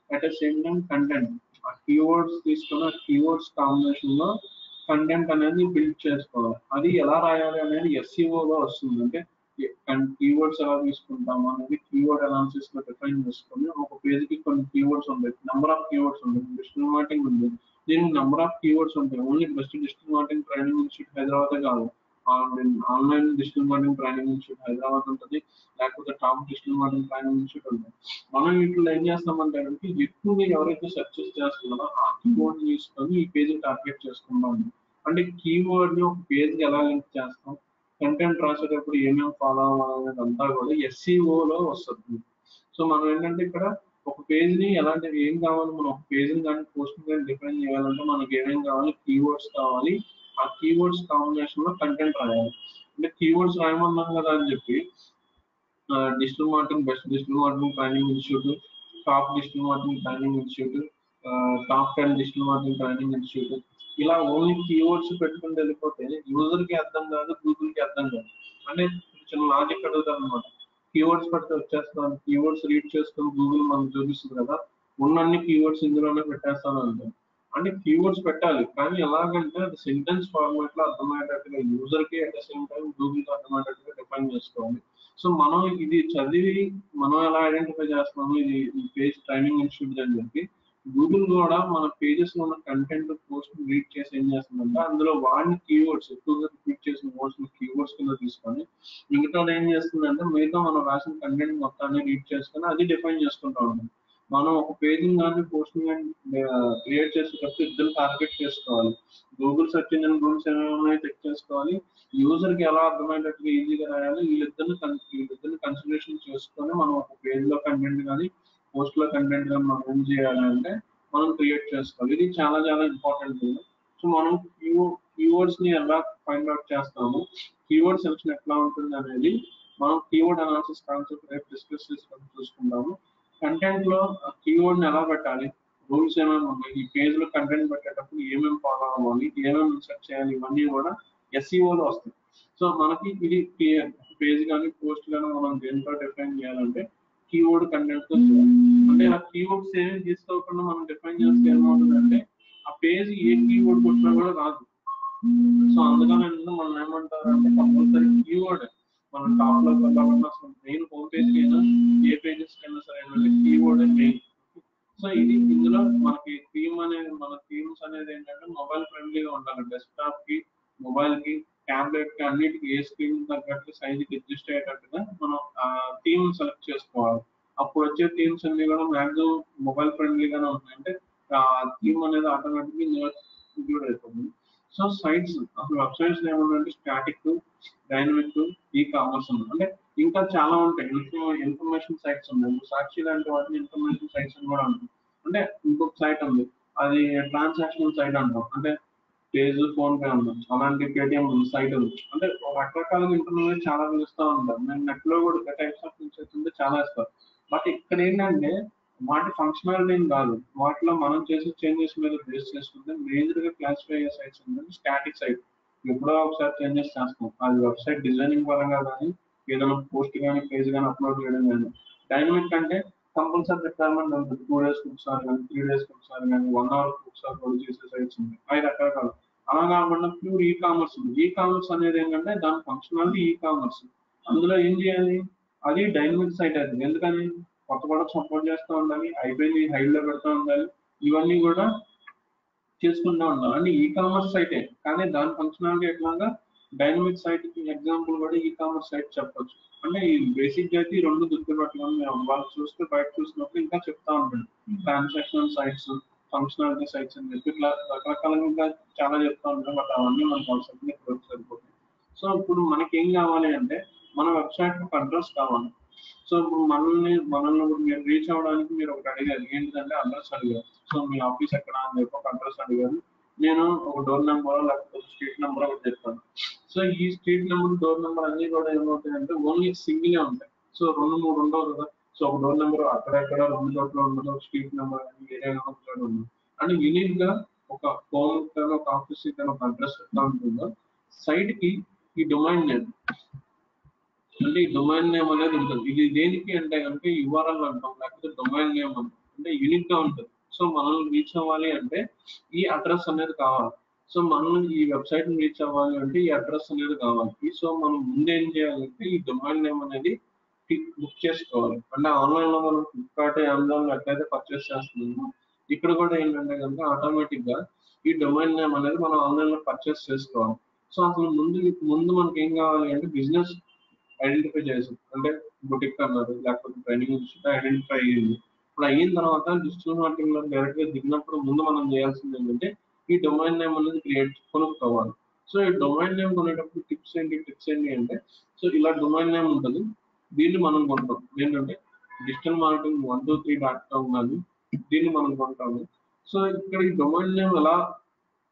B: at the same time content. ఆ కీవర్డ్స్ తీసుకుని ఆ కీవర్డ్స్ కాంబినేషన్ లో కంటెంట్ అనేది బిల్డ్ చేసుకోవాలి. అది ఎలా రాయాలి అనేది ఎస్ఈఓలో వస్తుంది. అంటే కీవర్డ్స్ ఎలా తీసుకుంటాము అనేది కీవర్డ్ అనాలిసిస్ లో డిఫైన్ చేసుకొని ఒక పేజ్ కి కొన్ని కీవర్డ్స్ ఉంటాయి, నెంబర్ ఆఫ్ కీవర్డ్స్ ఉంటాయి. డిజిటల్ మార్కెటింగ్ ఉంది, దీనికి నెంబర్ ఆఫ్ కీవర్డ్స్ ఉంటాయి. Only best digital marketing training institute Hyderabad కాదు, online digital marketing training institute Hyderabad ఉంటుంది, లేకపోతే top digital marketing training institute ఉంటుంది. మనం వీటిలో ఏం చేస్తామంటే ఎక్కువగా ఎవరైతే సెర్చెస్ చేస్తున్నారో ఆ కీవర్డ్ తీసుకొని ఈ పేజ్ టార్గెట్ చేసుకుంటాం. అంటే కీవర్డ్ ని ఒక పేజ్ కి ఎలా లింక్ చేస్తాం, కంటెంట్ రాసేటప్పుడు ఏమేమి ఫాలో అవ్వాలనేది అంతా కూడా ఎస్సీఓలో వస్తుంది. సో మనం ఏంటంటే ఇక్కడ ఒక పేజ్ ని ఎలాంటి ఏం కావాలి, మనం ఒక పేజ్ ని కానీ పోస్ట్ కానీ డిఫైన్ చేయాలంటే మనకి ఏమేమి కావాలి, కీవర్డ్స్ కావాలి. ఆ కీవర్డ్స్ కాంబినేషన్ లో కంటెంట్ రాయాలి. అంటే కీవర్డ్స్ రాయమన్నాం కదా అని చెప్పి digital marketing, best digital marketing training institute, top digital marketing training institute, top 10 digital marketing training institute, ఇలా ఓన్లీ కీవర్డ్స్ పెట్టుకుని వెళ్ళిపోతే యూజర్ కి అర్థం కాదు, గూగుల్ కి అర్థం కాదు. అంటే చిన్న లాజిక్ అడుగుతారు అనమాట. కీవర్డ్స్ పెడితే వచ్చేస్తాను, కీవర్డ్స్ రీడ్ చేసుకుని గూగుల్ మనకు చూపిస్తుంది కదా, ఉన్నన్ని కీవర్డ్స్ ఇందులోనే పెట్టేస్తాను అంటే. అంటే కీవర్డ్స్ పెట్టాలి, కానీ ఎలాగంటే అది సెంటెన్స్ ఫార్మాట్ లో అర్థమయ్యేటట్టుగా యూజర్ కి at the same time Google కి అర్థమయ్యేటట్టుగా డిఫైన్ చేసుకోవాలి. సో మనం ఇది చదివి మనం ఎలా ఐడెంటిఫై చేస్తాము ఇది పేజ్ ట్రైనింగ్ ఇన్స్టిట్యూట్ అని చెప్పి, గూగుల్ కూడా మన పేజెస్ లో ఉన్న కంటెంట్ పోస్ట్ రీడ్ చేసి ఏం చేస్తుందంటే అందులో వాడిన కీవర్డ్స్ ఎక్కువగా రిపీట్ చేసిన వర్డ్స్ కీవర్డ్స్ కింద తీసుకొని మిగతా ఏం చేస్తుందంటే మిగతా మనం రాసిన కంటెంట్ మొత్తాన్ని రీడ్ చేసుకొని అది డిఫైన్ చేసుకుంటా ఉంటాం. మనం ఒక పేజింగ్ కానీ పోస్టింగ్ కానీ క్రియేట్ చేసేటప్పుడు ఇద్దరు టార్గెట్ చేసుకోవాలి. గూగుల్ సెర్చ్ ఇంజిన్ రూల్స్ ఏమైనా చెక్ చేసుకోవాలి, యూజర్ కి ఎలా అర్థమయ్యేటట్టుగా ఈజీగా రాయాలి, వీళ్ళిద్దరిని కన్సిడరేషన్ చేసుకొని మనం ఒక పేజ్ లో కంటెంట్ కానీ పోస్ట్ లో కంటెంట్ కానీ మనం ఏం చేయాలి అంటే మనం క్రియేట్ చేసుకోవాలి. ఇది చాలా చాలా ఇంపార్టెంట్. సో మనం కీవర్డ్స్ ని ఎలా ఫైండ్ అవుట్ చేస్తాము, కీవర్డ్ సెలక్షన్ ఎట్లా ఉంటుంది అనేది మనం కీవర్డ్ అనాలిసిస్ కాన్సెప్ట్ రేపు డిస్కస్ చేసుకొని చూసుకుందాము. కంటెంట్ లో కీవర్డ్ ని ఎలా పెట్టాలి, రూల్స్ ఏమేమి ఉన్నాయి, ఈ పేజ్ లో కంటెంట్ పెట్టేటప్పుడు ఏమేమి ఫాలో అవ్వాలి, ఏమేమి ఇన్సర్ట్ చేయాలి, ఇవన్నీ కూడా ఎస్ఈఓలో వస్తాయి. సో మనకి ఇది పేజ్ కానీ పోస్ట్ కానీ మనం దేంట్లో డిఫైన్ చేయాలంటే కీవర్డ్ కంటెంట్ తో చేయాలి. అంటే ఆ కీవర్డ్స్ ఏమి తీసుకోకుండా మనం డిఫైన్ చేస్తే ఏమవుతుందంటే ఆ పేజ్ ఏ కీవర్డ్ కొట్టినా కూడా రాదు. సో అందుకని మనం ఏమంటారంటే కంపల్సరీ కీవర్డ్ మనం టాప్ లో కాకుండా అసలు మెయిన్ హోమ్ పేజ్ అయినా ఏ పేజెస్ కైనా సరే కీవర్డ్ మెయిన్. సో ఇది ఇందులో మనకి మన థీమ్స్ అనేది ఏంటంటే మొబైల్ ఫ్రెండ్లీగా ఉండాలి. డెస్క్టాప్ కి, మొబైల్ కి, ట్యాబ్లెట్ కి అన్నిటికి ఏ స్క్రీన్ తగ్గట్టు సైజ్ కి అడ్జస్ట్ అయ్యేటట్టుగా మనం ఆ థీమ్ సెలెక్ట్ చేసుకోవాలి. అప్పుడు వచ్చే థీమ్స్ అన్ని కూడా మ్యాక్సిమం మొబైల్ ఫ్రెండ్లీగానే ఉంటాయి. అంటే ఆ థీమ్ అనేది ఆటోమేటిక్గా ఇంక్లూడ్ అయిపోతుంది. సో సైట్స్ అసలు వెబ్సైట్స్ ఏముందంటే స్టాటిక్, డైనమిక్, ఈ కామర్స్ ఉంది. అంటే ఇంకా చాలా ఉంటాయి. ఇన్ఫర్మేషన్ సైట్స్ ఉన్నాయి, సాక్షి లాంటి వాటిని ఇన్ఫర్మేషన్ సైట్స్ అని కూడా అంటాం. అంటే ఇంకొక సైట్ ఉంది, అది ట్రాన్సాక్షనల్ సైట్ అంటాం. అంటే పేజ్, ఫోన్ పే ఉంది, అలాంటి పేటిఎం సైట్ ఉంది. అంటే రకరకాల ఇంటర్నెట్ చాలా పిలుస్తూ ఉంటారు. నేను నెట్ లో కూడా టైప్స్ ఆఫ్ ఫీచర్స్ ఉంటే చాలా ఇస్తారు. బట్ ఇక్కడ ఏంటంటే వాటి ఫంక్షనాలిటీ కాదు, వాటిలో మనం చేసే చేంజెస్ మీద బేస్ చేసుకుంటే మేజర్ గా క్లాసిఫై అయ్యే సైట్స్ ఏంటంటే స్టాటిక్ సైట్. ఎప్పుడో ఒకసారి చేంజెస్ చేస్తాం, అది వెబ్సైట్ డిజైనింగ్ పరంగా కానీ ఏదైనా పోస్ట్ కానీ పేజ్ కానీ అప్లోడ్ చేయడం కానీ. డైనమిక్ అంటే కంపల్సరీ రిక్వైర్మెంట్ ఉంటుంది, 2 days ఒకసారి కానీ 3 days ఒకసారి కానీ 1 hour ఒకసారి ప్రొడ్యూస్ చేసే సైట్స్ ఉన్నాయి. అవి రకరకాలు. అలా కాకుండా ప్యూర్ ఈ కామర్స్ ఉంది. ఈ కామర్స్ అనేది ఏంటంటే దాని ఫంక్షనాలిటీ ఈ కామర్స్. అందులో ఏం చేయాలి, అది డైనమిక్ సైట్ అవుతుంది. ఎందుకని కొత్త ప్రొడక్ట్ సపోర్ట్ చేస్తూ ఉండాలి, అయిపోయింది హైడ్ లో పెడతా ఉండాలి, ఇవన్నీ కూడా చేసుకుంటూ ఉండాలి. అంటే ఈ కామర్స్ సైటే, కానీ దాని ఫంక్షనాలిటీ ఎట్లాగా డైనమిక్ సైట్ కి ఎగ్జాంపుల్ కూడా ఈ కామర్స్ సైట్ చెప్పొచ్చు. అంటే ఈ బేసిక్ అయితే ఈ రెండు గుర్తుపెట్టడం, వాళ్ళు చూస్తే బయట చూసినప్పుడు ఇంకా చెప్తా ఉంటాడు ట్రాన్సాక్షనల్ సైట్స్, ఫంక్షనాలిటీ సైట్స్ అని చెప్పి ఇట్లా రకరకాలుగా ఇంకా చాలా చెప్తా ఉంటాం. బట్ అవన్నీ మన కాన్సెప్ట్ సరిపోతాయి. సో ఇప్పుడు మనకి ఏం కావాలి అంటే మన వెబ్సైట్ ఒక అడ్రస్ కావాలి. సో ఇప్పుడు మనల్ని ఇప్పుడు మీరు రీచ్ అవ్వడానికి మీరు ఒకటి అడిగారు, ఏంటంటే అడ్రస్ అడిగారు. సో మీ ఆఫీస్ ఎక్కడ అని చెప్పి ఒక అడ్రస్ అడిగారు. నేను ఒక డోర్ నెంబర్ లేకపోతే స్ట్రీట్ నెంబర్ ఒకటి చెప్తాను. సో ఈ స్ట్రీట్ నెంబర్ డోర్ నెంబర్ అన్ని కూడా ఏమవుతాయంటే ఓన్లీ సింగిల్ ఉంటాయి. సో 2, 3 ఉండవు కదా. సో ఒక డోర్ నెంబర్ అక్కడెక్కడ 2 చోట్ల ఉండదు, స్ట్రీట్ నెంబర్ ఏరియా ఉండదు. అండ్ యూనిక్ గా ఒక హోమ్ కానీ ఒక ఆఫీస్ కానీ ఒక అడ్రస్ ఎట్లా ఉంటుందో సైట్ కి ఈ డొమైన్ నేమ్, అంటే ఈ డొమైన్ నేమ్ అనేది ఉంటుంది. ఇది దేనికి అంటే కనుక యూఆర్ఎల్ అంటాం, లేకపోతే డొమైన్ నేమ్ అంటాం. అంటే యూనిక్ గా ఉంటుంది. సో మనల్ని రీచ్ అవ్వాలి అంటే ఈ అడ్రస్ అనేది కావాలి. సో మనం ఈ వెబ్సైట్ ని రీచ్ అవ్వాలి అంటే ఈ అడ్రస్ అనేది కావాలి. సో మనం ముందు ఏం చేయాలంటే ఈ డొమైన్ నేమ్ అనేది బుక్ చేసుకోవాలి. అంటే ఆన్లైన్ లో మనం ఫ్లిప్కార్ట్, అమెజాన్ లో ఎట్లయితే పర్చేస్ చేస్తున్నామో ఇక్కడ కూడా ఏంటంటే కనుక ఆటోమేటిక్ గా ఈ డొమైన్ నేమ్ అనేది మనం ఆన్లైన్ లో పర్చేస్ చేసుకోవాలి. సో అసలు ముందు మనకి ఏం కావాలి అంటే బిజినెస్ ఐడెంటిఫై చేసాం, అంటే బుటిక్ అన్నారు లేకపోతే ట్రైనింగ్ ఇన్స్టిట్యూట్ ఐడెంటిఫై అయ్యింది. ఇప్పుడు అయిన తర్వాత డిజిటల్ మార్కెటింగ్ లో డైరెక్ట్ గా దిగినప్పుడు ముందు మనం చేయాల్సింది ఏంటంటే ఈ డొమైన్ నేమ్ అనేది కొనుక్కోవాలి. సో ఈ డొమైన్ నేమ్ కొనేటప్పుడు ట్రిక్స్ ఏంటి అంటే, సో ఇలా డొమైన్ నేమ్ ఉంటుంది, దీన్ని మనం కొంటాం. ఏంటంటే డిజిటల్ మార్కెటింగ్ 123.com కానీ దీన్ని మనం కొంటాము. సో ఇక్కడ ఈ డొమైన్ నేమ్ ఎలా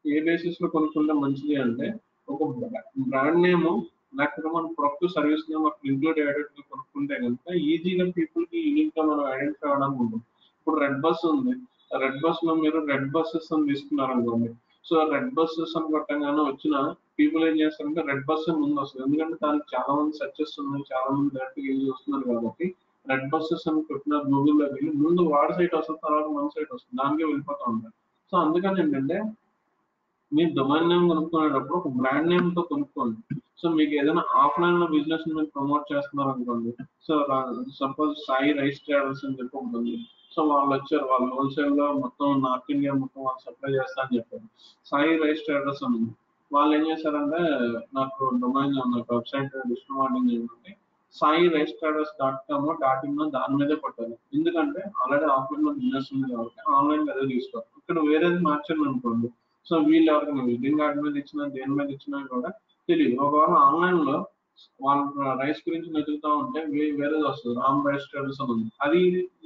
B: ఏ బేసిస్ లో కొనుక్కుంటే మంచిది అంటే ఒక బ్రాండ్ నేమ్ లేకపోతే మన ప్రొడక్ట్ సర్వీస్ నేమ్ అక్కడ ఇంక్లూడ్ అయ్యేటట్టు కొనుక్కుంటే కనుక ఈజీగా పీపుల్ కి యూనిక్ గా మనం ఐడెంటిఫై అవడానికి ఉంటుంది. ఇప్పుడు రెడ్ బస్ ఉంది, రెడ్ బస్ లో మీరు రెడ్ బస్సెస్ అని తీసుకున్నారు అనుకోండి. సో రెడ్ బస్సెస్ అని కొట్టంగానే వచ్చిన పీపుల్ ఏం చేస్తారంటే రెడ్ బస్ ముందు వస్తుంది, ఎందుకంటే దానికి చాలా మంది సక్సెస్ ఉన్నాయి, చాలా మంది డైరెక్ట్ యూజ్ వస్తున్నారు కాబట్టి రెడ్ బస్సెస్ అని కొట్టిన గూగుల్లో వెళ్ళి ముందు వాడి సైట్ వస్తుంది, తర్వాత మన సైట్ వస్తుంది, దానికే వెళ్ళిపోతూ ఉంటారు. సో అందుకని ఏంటంటే మీరు డొమైన్ నేమ్ కొనుక్కునేటప్పుడు ఒక బ్రాండ్ నేమ్ తో కొనుక్కోండి. సో మీకు ఏదైనా ఆఫ్లైన్ లో బిజినెస్ మీరు ప్రమోట్ చేస్తున్నారు అనుకోండి. So suppose Sai rice traders అని చెప్పి ఉంటుంది. సో వాళ్ళు వచ్చారు, వాళ్ళు హోల్సేల్ లో మొత్తం నార్త్ ఇండియా మొత్తం వాళ్ళు సప్లై చేస్తా అని చెప్పారు. సాయి రైస్ ట్రేడర్స్ అని ఉంది. వాళ్ళు ఏం చేశారంటే నాకు డొమైన్ నాకు వెబ్సైట్ డిజిటల్ మార్కెటింగ్ ఏంటంటే సాయి రైస్ ట్రేడర్స్ .com.in దాని మీదే కొట్టాలి. ఎందుకంటే ఆల్రెడీ ఆఫ్లైన్ లో బిజినెస్ ఉంది కాబట్టి ఆన్లైన్ అదే తీసుకోవాలి. ఇక్కడ వేరేది మార్చాలి అనుకోండి. సో వీళ్ళు ఎవరికైనా విజిటింగ్ కార్డు మీద ఇచ్చినా దేని మీద ఇచ్చినా కూడా తెలియదు. ఒకవేళ ఆన్లైన్ లో వాళ్ళ రైస్ గురించి వెతుకుతా ఉంటే వేరేది వస్తుంది, రామ్ రైస్ ట్రేడర్స్ అని ఉంది. అది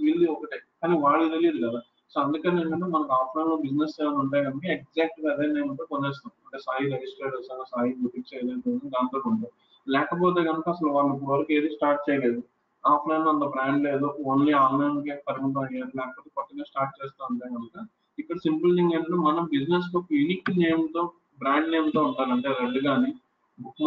B: వీళ్ళు ఒకటే, కానీ వాళ్ళకి తెలియదు కదా. సో అందుకని ఏంటంటే మనకు ఆఫ్లైన్ లో బిజినెస్ ఏమైనా ఉంటాయి కనుక ఎగ్జాక్ట్ గా అదే నేమ్ ఉంటే కొనేస్తాం. అంటే సాయి రైస్ ట్రేడర్స్ అని, సాయి బుటిక్స్ ఏదైతే ఉందో దాంతో ఉంటాయి. లేకపోతే కనుక అసలు వాళ్ళు ఇప్పుడు వరకు ఏది స్టార్ట్ చేయలేదు, ఆఫ్లైన్ లో అంత బ్రాండ్ లేదు, ఓన్లీ ఆన్లైన్ కి పరిమితం అయ్యారు, లేకపోతే కొత్తగా స్టార్ట్ చేస్తూ ఉంటే కనుక ఇక్కడ సింపుల్ థింగ్ ఏంటంటే మనం బిజినెస్ ఒక యూనిక్ నేమ్ తో బ్రాండ్ నేమ్ తో ఉంటారు. అంటే రెడ్ కానీ బుక్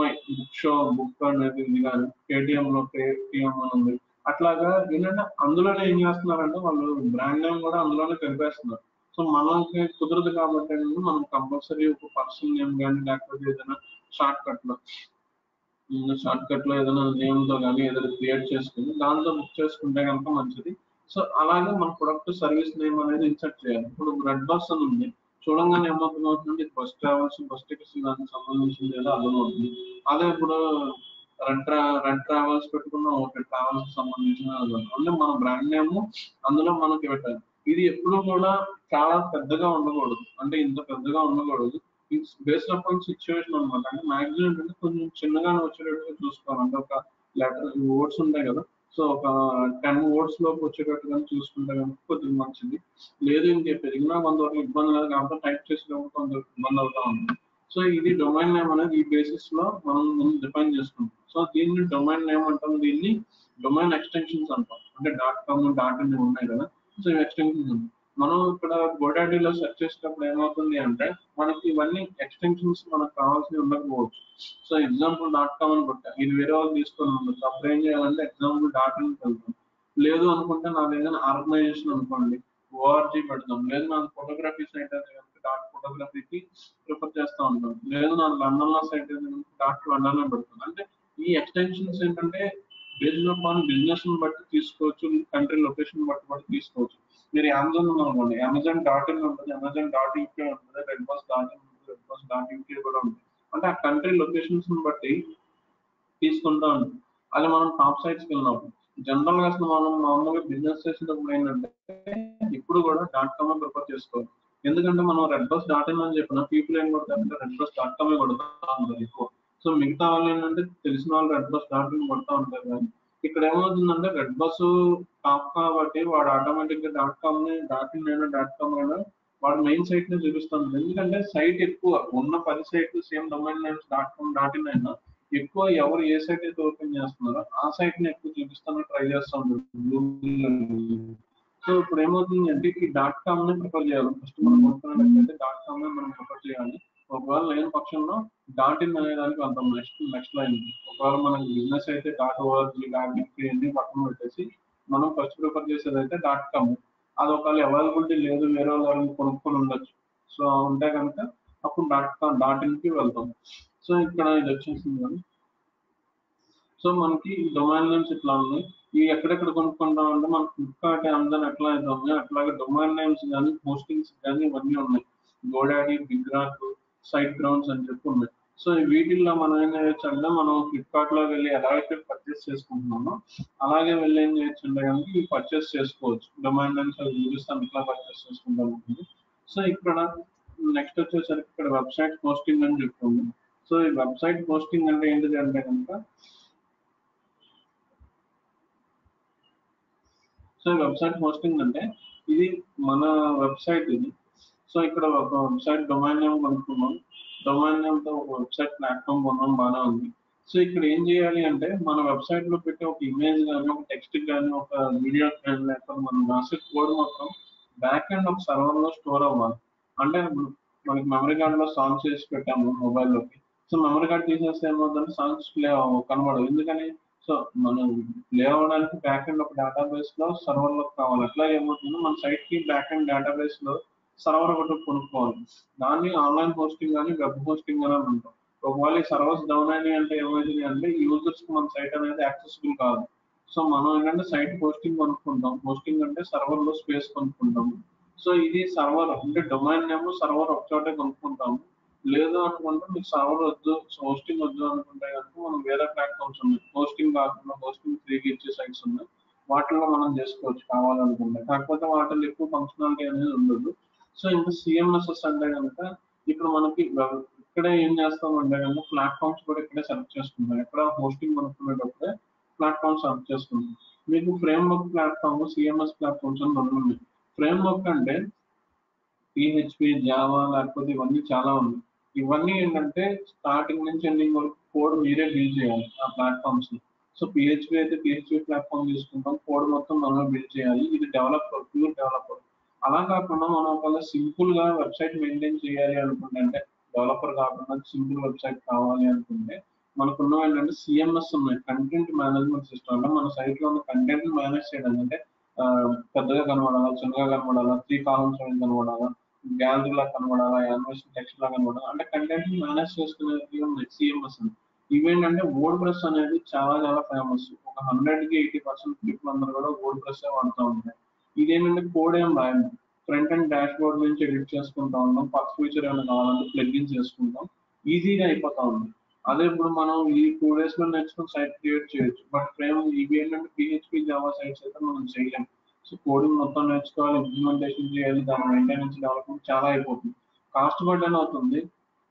B: షో బుక్ అనేది ఇది కానీ పేటిఎం లో పేటిఎం అని ఉంది. అట్లాగా ఏంటంటే అందులోనే ఏం చేస్తున్నారంటే వాళ్ళు బ్రాండ్ నేమ్ కూడా అందులోనే కలిపేస్తున్నారు. సో మనకి కుదరదు కాబట్టి ఏంటంటే మనం కంపల్సరీ ఒక పర్సనల్ నేమ్ కానీ లేకపోతే ఏదైనా షార్ట్ కట్ లో ఏదైనా నేమ్ తో కానీ ఏదైనా క్రియేట్ చేసుకుని దాంతో బుక్ చేసుకుంటే కనుక మంచిది. సో అలాగే మన ప్రొడక్ట్ సర్వీస్ నేమ్ అనేది ఇన్సర్ట్ చేయాలి. ఇప్పుడు రెడ్ బస్ అని ఉంది, చూడంగానే ఏమవుతుందంటే బస్ ట్రావెల్స్, బస్ టికెట్స్ దానికి సంబంధించింది ఏదో అర్థమవుతుంది. అదే ఇప్పుడు రెడ్ ట్రావెల్స్ పెట్టుకున్న ఒక ట్రావెల్స్ సంబంధించిన అంటే మన బ్రాండ్ నేమ్ అందులో మనకి పెట్టాలి. ఇది ఎప్పుడు కూడా చాలా పెద్దగా ఉండకూడదు, అంటే ఇంత పెద్దగా ఉండకూడదు. ఇట్స్ బేస్డ్ అపాన్ సిచ్యువేషన్ అనమాట. అంటే మాక్సిమం ఏంటంటే కొంచెం చిన్నగానే వచ్చేటట్టుగా చూసుకోవాలి. అంటే ఒక లెటర్ వర్డ్స్ ఉంటాయి కదా, సో ఒక 10 వర్డ్స్ లోపు వచ్చేటట్టుగా చూసుకుంటే కనుక కొద్దిగా మంచిది. లేదు ఇంకే పెరిగినా కొంతవరకు ఇబ్బంది లేదు కాబట్టి టైప్ చేసినప్పుడు కొంత ఇబ్బంది అవుతా ఉంది. సో ఇది డొమైన్ నేమ్ అనేది ఈ బేసిస్ లో మనం ముందు డిఫైన్ చేసుకుంటాం. సో దీన్ని డొమైన్ నేమ్ అంటాం, దీన్ని డొమైన్ ఎక్స్టెన్షన్స్ అంటాం. అంటే .com.in ఉన్నాయి కదా, సో ఎక్స్టెన్షన్స్ ఉంటాయి. మనం ఇక్కడ గోడాడీలో సెర్చ్ చేసేటప్పుడు ఏమవుతుంది అంటే మనకి ఇవన్నీ ఎక్స్టెన్షన్స్ మనకు కావాల్సినవి ఉండకపోవచ్చు. సో ఎగ్జాంపుల్ .com అని కొట్టా, ఇది వేరే వాళ్ళు తీసుకొని ఉండొచ్చు. అప్పుడు ఏం చేయాలంటే ఎగ్జాంపుల్ .in వెళ్తాం. లేదు అనుకుంటే నాది ఏదైనా ఆర్గనైజేషన్ అనుకోండి, ఓఆర్జీ పెడతాం. లేదు నాకు ఫోటోగ్రఫీ సైట్ అయితే కనుక .ఫోటోగ్రఫీకి ప్రిఫర్ చేస్తూ ఉంటాం. లేదు నాకు లండన్ లో సైట్ అయితే కనుక .లండన్ లో పెడతాం. అంటే ఈ ఎక్స్టెన్షన్స్ ఏంటంటే బేస్డ్ ఆన్ బిజినెస్ బట్టి తీసుకోవచ్చు, కంట్రీ లొకేషన్ బట్టి తీసుకోవచ్చు. మీరు అమెజాన్ అనుకోండి, అమెజాన్.in ఉంటుంది, అమెజాన్.uk ఉంటుంది, రెడ్బస్.in ఉంటుంది, రెడ్బస్.uk కూడా ఉంటుంది. అంటే ఆ కంట్రీ లొకేషన్స్ బట్టి తీసుకుంటా ఉంటుంది. అది మనం టాప్ సైట్స్కి వెళ్ళినప్పుడు జనరల్ గా అసలు మనం మామూలుగా బిజినెస్ చేసేటప్పుడు ఏంటంటే ఇప్పుడు కూడా .com ప్రిఫర్ చేసుకోవాలి. ఎందుకంటే మనం రెడ్బస్.in అని చెప్పిన పీపుల్ ఏం కొడతారంటే రెడ్బస్.com కొడతా ఉంటారు ఎక్కువ. సో సో మిగతా వాళ్ళు ఏంటంటే తెలిసిన వాళ్ళు రెడ్ బస్ డాట్ ఇన్ కొడతా ఉంటారు. కానీ ఇక్కడ ఏమవుతుందంటే రెడ్ బస్ టాప్ కాబట్టి వాడు ఆటోమేటిక్ గా .com ని .in అయినా .com అయినా వాడు మెయిన్ సైట్ ని చూపిస్తాను. ఎందుకంటే సైట్ ఎక్కువ ఉన్న 10 సైట్లు same domain names .com .in అయినా ఎక్కువ ఎవరు ఏ సైట్ అయితే ఓపెన్ చేస్తున్నారో ఆ సైట్ ని ఎక్కువ చూపిస్తాను ట్రై చేస్తాను. సో ఇప్పుడు ఏమవుతుంది అంటే ఈ .com ని ప్రిఫర్ చేయాలి. ఫస్ట్ మనం కొనుక్కున్నట్లయితే .com ని మనం ప్రిఫర్ చేయాలి. ఒకవేళ లేని పక్షంలో .in అనే దానికి వెళ్తాం నెక్స్ట్ లైన్. ఒకవేళ మనకి బిజినెస్ అయితే .org అన్ని పక్కన పెట్టేసి మనం ఫస్ట్ ప్రిఫర్ చేసేది అయితే .com. అది ఒకవేళ అవైలబిలిటీ లేదు, వేరే వాళ్ళని కొనుక్కొని ఉండొచ్చు. సో ఉంటే కనుక అప్పుడు .in కి వెళ్తాం. సో ఇక్కడ ఇది వచ్చేసింది కానీ సో మనకి డొమైన్ నేమ్స్ ఇట్లా ఉన్నాయి. ఇవి ఎక్కడెక్కడ కొనుక్కుంటాం అంటే మన ఫ్లిప్కార్ట్ అమెజాన్ ఎట్లా అయితే ఉన్నాయి అట్లాగే డొమైన్ నేమ్స్ కానీ హోస్టింగ్స్ కానీ ఇవన్నీ ఉన్నాయి. గోడాడీ, బిగ్రాక్, సైట్ గ్రౌండ్స్ అని చెప్పి ఉన్నాయి. సో వీటిల్లో మనం ఏం చేయొచ్చు అంటే మనం ఫ్లిప్కార్ట్ లో వెళ్ళి ఎలా అయితే పర్చేస్ చేసుకుంటున్నామో అలాగే వెళ్ళి ఏం చేయొచ్చు అంటే కనుక ఇవి పర్చేస్ చేసుకోవచ్చు. డొమైన్ నేమ్స్ అవి చూపిస్తాను ఇట్లా పర్చేస్ చేసుకుంటాం ఉంటుంది. సో ఇక్కడ నెక్స్ట్ వచ్చేసరికి ఇక్కడ వెబ్సైట్ హోస్టింగ్ అని చెప్తుంది. సో ఈ వెబ్సైట్ హోస్టింగ్ అంటే ఏంటిది అంటే కనుక సో వెబ్సైట్ హోస్టింగ్ అంటే ఇది మన వెబ్సైట్ ఇది. సో ఇక్కడ ఒక వెబ్సైట్ డొమైన్ నేమ్ కొనుక్కున్నాం, డొమైన్ నేమ్ తో ఒక వెబ్సైట్ ప్లాట్ఫామ్ కొన్నాం, బాగానే ఉంది. సో ఇక్కడ ఏం చేయాలి అంటే మన వెబ్సైట్ లో పెట్టే ఒక ఇమేజ్ కానీ ఒక టెక్స్ట్ కానీ ఒక వీడియో కానీ లేకపోతే మనం రాసే కోడ్ మొత్తం బ్యాక్ ఎండ్ ఒక సర్వర్ లో స్టోర్ అవ్వాలి. అంటే మనకి మెమరీ కార్డ్ లో సాంగ్స్ వేసి పెట్టాము మొబైల్లోకి. సో మెమరీ కార్డ్ తీసేస్తే ఏమవుతుందంటే సాంగ్స్ ప్లే కనబడవు. ఎందుకని? సో మనం ప్లే అవ్వడానికి బ్యాక్ ఎండ్ ఒక డేటాబేస్ లో సర్వర్ లో కావాలి. అట్లా ఏమవుతుంది మన సైట్ కి బ్యాక్ ఎండ్ డేటాబేస్ లో సర్వర్ ఒకటి కొనుక్కోవాలి. దాన్ని ఆన్లైన్ హోస్టింగ్ కానీ వెబ్ హోస్టింగ్ అని అంటాం. ఒకవేళ ఈ సర్వర్స్ డౌన్ అయినాయి అంటే ఏమైంది అంటే యూజర్స్ కి మన సైట్ అనేది యాక్సెసిబుల్ కాదు. సో మనం ఏంటంటే సైట్ హోస్టింగ్ కొనుక్కుంటాం. హోస్టింగ్ అంటే సర్వర్ లో స్పేస్ కొనుక్కుంటాము. సో ఇది సర్వర్ అంటే డొమైన్ నేమ్ సర్వర్ ఒక చోటే కొనుక్కుంటాము. లేదు అనుకుంటే మీకు సర్వర్ వద్దు, హోస్టింగ్ వద్దు అనుకుంటే కనుక మనం వేరే ప్లాట్ఫామ్స్ ఉన్నాయి. హోస్టింగ్ కాకుండా హోస్టింగ్ ఫ్రీగా ఇచ్చే సైట్స్ ఉన్నాయి. వాటిలో మనం చేసుకోవచ్చు కావాలనుకుంటే. కాకపోతే వాటిలో ఎక్కువ ఫంక్షనాలిటీ అనేది ఉండదు. సో ఇంకా సిఎంఎస్ఎస్ అంటే కనుక ఇప్పుడు మనకి ఇక్కడే ఏం చేస్తాం అంటే కనుక ప్లాట్ఫామ్స్ కూడా ఇక్కడే సెలెక్ట్ చేసుకుంటాం. ఎక్కడ హోస్టింగ్ కొనుక్కునేటప్పుడే ప్లాట్ఫామ్ సెలెక్ట్ చేసుకుంటాం. మీకు frame work platform, CMS platforms అని రెండు ఉన్నాయి. ఫ్రేమ్ వర్క్ అంటే పిహెచ్పి, జావా లేకపోతే ఇవన్నీ చాలా ఉన్నాయి. ఇవన్నీ ఏంటంటే స్టార్టింగ్ నుంచి ఎండింగ్ వరకు కోడ్ మీరే బిల్డ్ చేయాలి ఆ ప్లాట్ఫామ్స్ ని. సో పిహెచ్పి అయితే పిహెచ్పి ప్లాట్ఫామ్ తీసుకుంటాం, కోడ్ మొత్తం మనం బిల్డ్ చేయాలి. ఇది డెవలపర్, ప్యూర్ డెవలపర్. అలా కాకుండా మనం ఒకవేళ సింపుల్ గా వెబ్సైట్ మెయింటైన్ చేయాలి అనుకుంటే, అంటే డెవలపర్ కాకుండా సింపుల్ వెబ్సైట్ కావాలి అనుకుంటే మనకున్న ఏంటంటే సిఎంఎస్ ఉన్నాయి, కంటెంట్ మేనేజ్మెంట్ సిస్టమ్. అంటే మన సైట్ లో ఉన్న కంటెంట్ మేనేజ్ చేయడం అంటే పెద్దగా కనబడాలా, చిన్నగా కనబడాలా, 3 కాలమ్స్ కనబడాలా, గ్యాలరీ లా కనబడాలా, యానిమేషన్ టెక్స్ట్ లా కనబడాలా, అంటే కంటెంట్ మేనేజ్ చేసుకునేది ఉన్నాయి సిఎంఎస్ అని. ఇవేంటంటే వర్డ్ ప్రెస్ అనేది చాలా చాలా ఫేమస్. ఒక 100కి 80% పీపుల్ అందరూ కూడా వర్డ్ ప్రెస్ వాడుతూ ఉంటారు. ఇదేంటంటే కోడ్ ఏం రాయండి, ఫ్రంట్ అండ్ డాష్ బోర్డ్ నుంచి ఎడిట్ చేసుకుంటా ఉంటాం. పక్క ఫీచర్ ఏమైనా కావాలంటే ప్లగ్ఇన్ చేసుకుంటాం, ఈజీగా అయిపోతా ఉంది. అదే ఇప్పుడు మనం ఈ 2 days లో నేర్చుకుని సైట్ క్రియేట్ చేయొచ్చు. బట్ ఫ్రేమ్ ఇవి ఏంటంటే పిహెచ్పి, జావా సైట్స్ అయితే మనం చేయలేం. సో కోడింగ్ మొత్తం నేర్చుకోవాలి, ఇంప్లిమెంటేషన్ చేయాలి, దాని మెయింటెనెన్స్ డెవలప్మెంట్ చాలా అయిపోతుంది, కాస్ట్ బర్డెన్ అవుతుంది.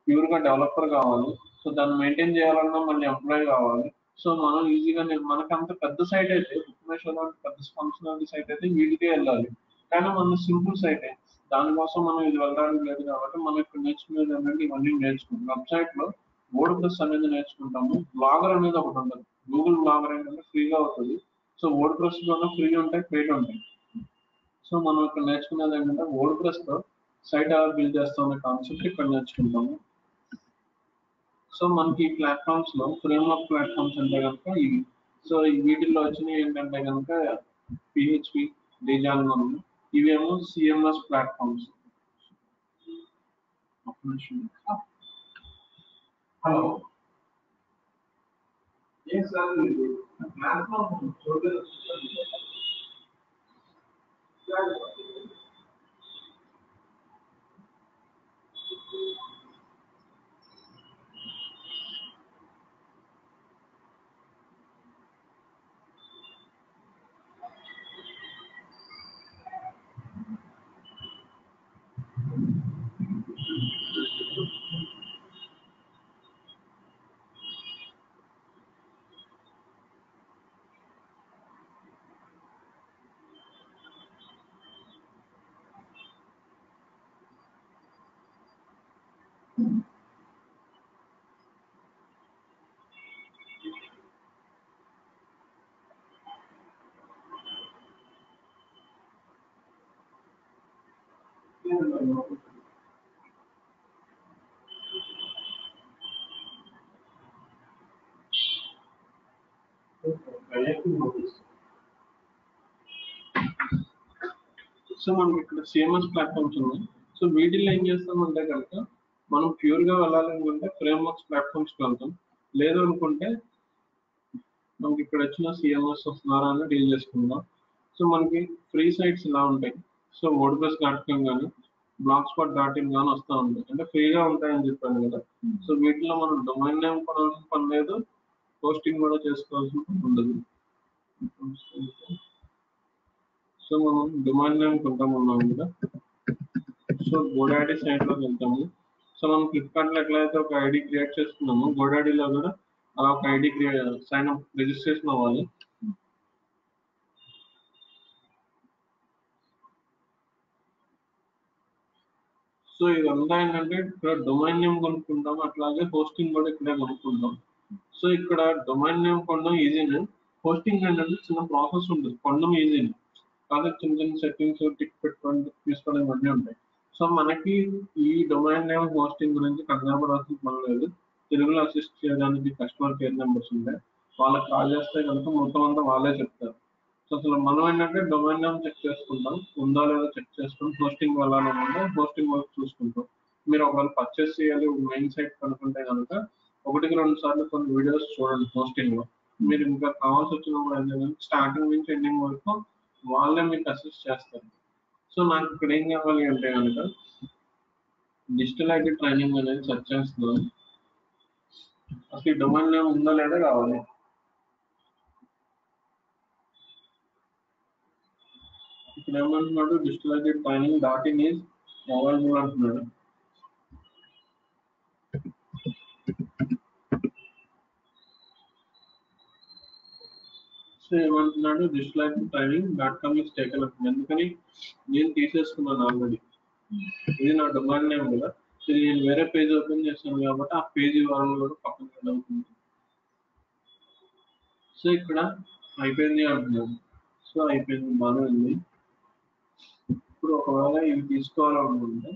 B: ప్యూర్ గా డెవలపర్ కావాలి. సో దాన్ని మెయింటైన్ చేయాలన్నా మళ్ళీ ఎంప్లాయ్ కావాలి. సో మనం ఈజీగా మనకి అంత పెద్ద సైట్ అయితే బుక్ పెద్ద ఫంక్షనాలిటీ సైట్ అయితే వీటికే వెళ్ళాలి. కానీ మన సింపుల్ సైటే, దానికోసం మనం ఇది వెళ్ళడానికి లేదు. కాబట్టి మనం ఇక్కడ నేర్చుకునేది ఏంటంటే ఇవన్నీ నేర్చుకుంటాం. వెబ్సైట్ లో వర్డ్ ప్రెస్ అనేది నేర్చుకుంటాము. బ్లాగర్ అనేది ఒకటి ఉంటుంది. గూగుల్ బ్లాగర్ ఏంటంటే ఫ్రీగా అవుతుంది. సో వర్డ్ ప్రెస్ లోనే ఫ్రీ ఉంటాయి, పెయిడ్ ఉంటాయి. సో మనం ఇక్కడ నేర్చుకునేది ఏంటంటే వర్డ్ ప్రెస్ తో సైట్ ఎలా బిల్డ్ చేస్తాం అనే కాన్సెప్ట్ ఇక్కడ నేర్చుకుంటాము. సో మనకి ఈ ప్లాట్ఫామ్స్ లో ఫ్రేమ్ వర్క్ ప్లాట్ఫామ్స్ అంటే కనుక ఇవి. సో వీటిల్లో వచ్చినవి ఏంటంటే కనుక పిహెచ్పి, డిజాంగో, ఇవేమో సిఎంఎస్ ప్లాట్ఫామ్స్. హలో, ఏ సార్ ప్లాట్ఫామ్ చూడలేదు. సో మనకి ఇక్కడ సిఎంఎస్ ప్లాట్ఫామ్స్ ఉన్నాయి. సో వీటిల్లో ఏం చేస్తామంటే కనుక మనం ప్యూర్ గా వెళ్ళాలనుకుంటే ఫ్రేమ్వర్క్స్ ప్లాట్ఫామ్స్ కి వెళ్తాం. లేదు అనుకుంటే మనకి ఇక్కడ వచ్చిన సిఎంఎస్ వస్తున్నారా అని డీల్ చేసుకుందాం. సో మనకి ఫ్రీ సైట్స్ ఇలా ఉంటాయి. సో wordpress.com కానీ blogspot.in కానీ వస్తూ ఉంటాయి, అంటే ఫ్రీగా ఉంటాయని చెప్పాను కదా. సో వీటిలో మనం డొమైన్ నేమ్ కొనాల్సిన పని లేదు, హోస్టింగ్ కూడా చేసుకోవాల్సిన పని ఉండదు. సో మనం డొమైన్ నేమ్ కొంటామన్నాం కదా. సో GoDaddy సైట్ లోకి వెళ్తాము. సో మనం ఫ్లిప్కార్ట్ లో ఎట్లయితే ఒక ఐడి క్రియేట్ చేసుకున్నామో GoDaddyలో కూడా అలా ఒక ఐడి సైన్ అప్ రిజిస్ట్రేషన్ అవ్వాలి. సో ఇదంతా ఏంటంటే ఇక్కడ డొమైన్ నేమ్ కొనుక్కుంటాం, అట్లాగే హోస్టింగ్ కూడా ఇక్కడే కొనుక్కుంటాం. సో ఇక్కడ డొమైన్ నేమ్ కొనడం ఈజీనే, హోస్టింగ్ ఏంటంటే చిన్న ప్రాసెస్ ఉంటుంది. కొనడం ఈజీనే, కానీ చిన్న చిన్న సెట్టింగ్స్ టిక్ పెట్టుకొని తీసుకోవడం ఇవన్నీ ఉంటాయి. సో మనకి ఈ డొమైన్ నేమ్ హోస్టింగ్ గురించి కంగారు పడాల్సిన పని లేదు. తెలుగులో అసిస్ట్ చేయడానికి కస్టమర్ కేర్ నెంబర్స్ ఉంటాయి, వాళ్ళకి కాల్ చేస్తే కనుక మొత్తం అంతా వాళ్ళే చెప్తారు. సో అసలు మనం ఏంటంటే డొమైన్ నేమ్ చెక్ చేసుకుంటాం, ఉందా లేదా చెక్ చేసుకుని హోస్టింగ్ వెళ్ళాలనుకుంటే హోస్టింగ్ వర్క్ చూసుకుంటాం. మీరు ఒకవేళ పర్చేస్ చేయాలి మెయిన్ సైట్ కనుకుంటే కనుక 1-2 సార్లు కొన్ని వీడియోస్ చూడండి హోస్టింగ్ లో. మీరు ఇంకా కావాల్సి వచ్చినప్పుడు ఏంటంటే స్టార్టింగ్ నుంచి ఎండింగ్ వరకు వాళ్ళే మీకు అసిస్ట్ చేస్తారు. సో నాకు ఇక్కడ ఏం కావాలి అంటే కనుక డిజిటల్ ఐటీ ట్రైనింగ్ అనేది సెర్చ్ చేస్తున్నాను. అసలు ఈ డొమైన్ నేమ్ ఉందా లేదా కావాలి. ఇక్కడ ఏమంటున్నాడు, digital IT training .in is available అంటున్నాడు. సో ఏమంటున్నాడు, digital IT training .com is taken అంటున్నాడు. ఎందుకని నేను తీసేసుకున్నాను ఆల్రెడీ, ఇది నా డొమైన్ నేమ్ కదా. ఇది నేను వేరే పేజ్ ఓపెన్ చేస్తాను కాబట్టి ఆ పేజ్ URL కూడా పక్కన అవుతుంది. సో ఇక్కడ అయిపోయింది అంటున్నాను. సో అయిపోయింది, బాగానే ఉంది. ఇప్పుడు ఒకవేళ ఇవి తీసుకోవాలనుకుంటే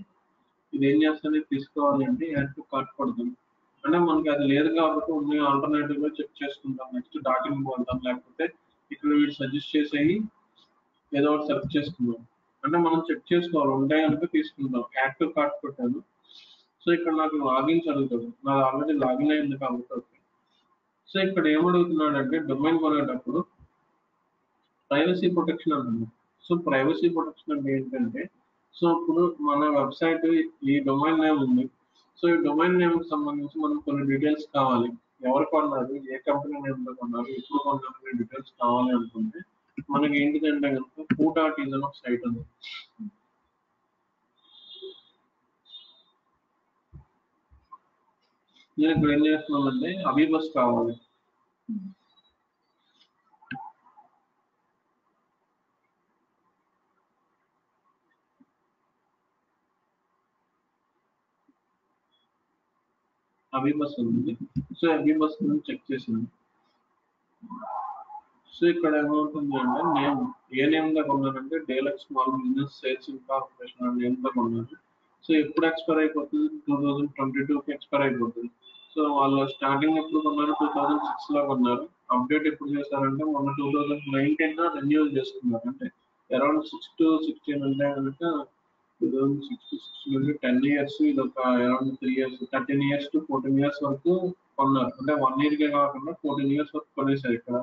B: ఇది ఏం చేస్తాను, తీసుకోవాలి అంటే యాడ్ టు కార్ట్ పడుతుంది. అంటే మనకి అది లేదు కాబట్టి ఉన్న ఆల్టర్నేటివ్ గా చెక్ చేసుకుంటాం. నెక్స్ట్ .in పోతాం, లేకపోతే ఇక్కడ వీడు సజెస్ట్ చేసేవి ఏదో ఒకటి సెలెక్ట్ చేసుకుందాం. అంటే మనం చెక్ చేసుకోవాలి, ఉంటాయి కనుక తీసుకుంటాం. యాడ్ టు కార్ట్ పెట్టాను. సో ఇక్కడ నాకు లాగిన్స్ అడుగుతుంది, నాకు ఆల్రెడీ లాగిన్ అయింది కాబట్టి. సో ఇక్కడ ఏమడుగుతున్నాడు అంటే డొమైన్ కొనేటప్పుడు ప్రైవసీ ప్రొటెక్షన్ అంటుంది. సో ప్రైవసీ ప్రొటెక్షన్ అంటే ఏంటంటే, సో ఇప్పుడు మన వెబ్సైట్ ఈ డొమైన్ నేమ్ ఉంది. సో ఈ డొమైన్ నేమ్ కి సంబంధించి మనం కొన్ని డీటెయిల్స్ కావాలి, ఎవరు కొన్నారు, ఏ కంపెనీ నేమ్ లో కొన్నారు, ఎప్పుడు కొన్నారు, డీటెయిల్స్ కావాలి అనుకుంటే మనకి ఏంటిదంటే కనుక foo.in అని ఒక సైట్ ఉంది. నేను ఇప్పుడు ఏం చేస్తున్నానంటే అబీబస్ కావాలి. అబీబస్ ఉంది. సో అబీబస్ గురించి చెక్ చేసింది. సో ఇక్కడ ఏమవుతుంది అంటే నేమ్ ఏ నేమ్ గా కొన్నానంటే deluxe small business sales corporation అనే నేమ్ గా కొన్నాను. సో ఎప్పుడు ఎక్స్పైర్ అయిపోతుంది, 2022కి ఎక్స్పైర్ అయిపోతుంది. సో వాళ్ళు స్టార్టింగ్ ఎప్పుడు కొన్నారు, 2006 లో కొన్నారు. అప్డేట్ ఎప్పుడు చేశారంటే మొన్న 2019 రెన్యూవల్ చేసుకున్నారు. అంటే అరౌండ్ 6 to 16 అంటే కనుక 2006 to 16 నుండి 10 years, ఇది ఒక around 3 years, 13 years to 14 years వరకు కొన్నారు. అంటే 1 year కే కాకుండా 14 years వరకు కొనేసారు ఇక్కడ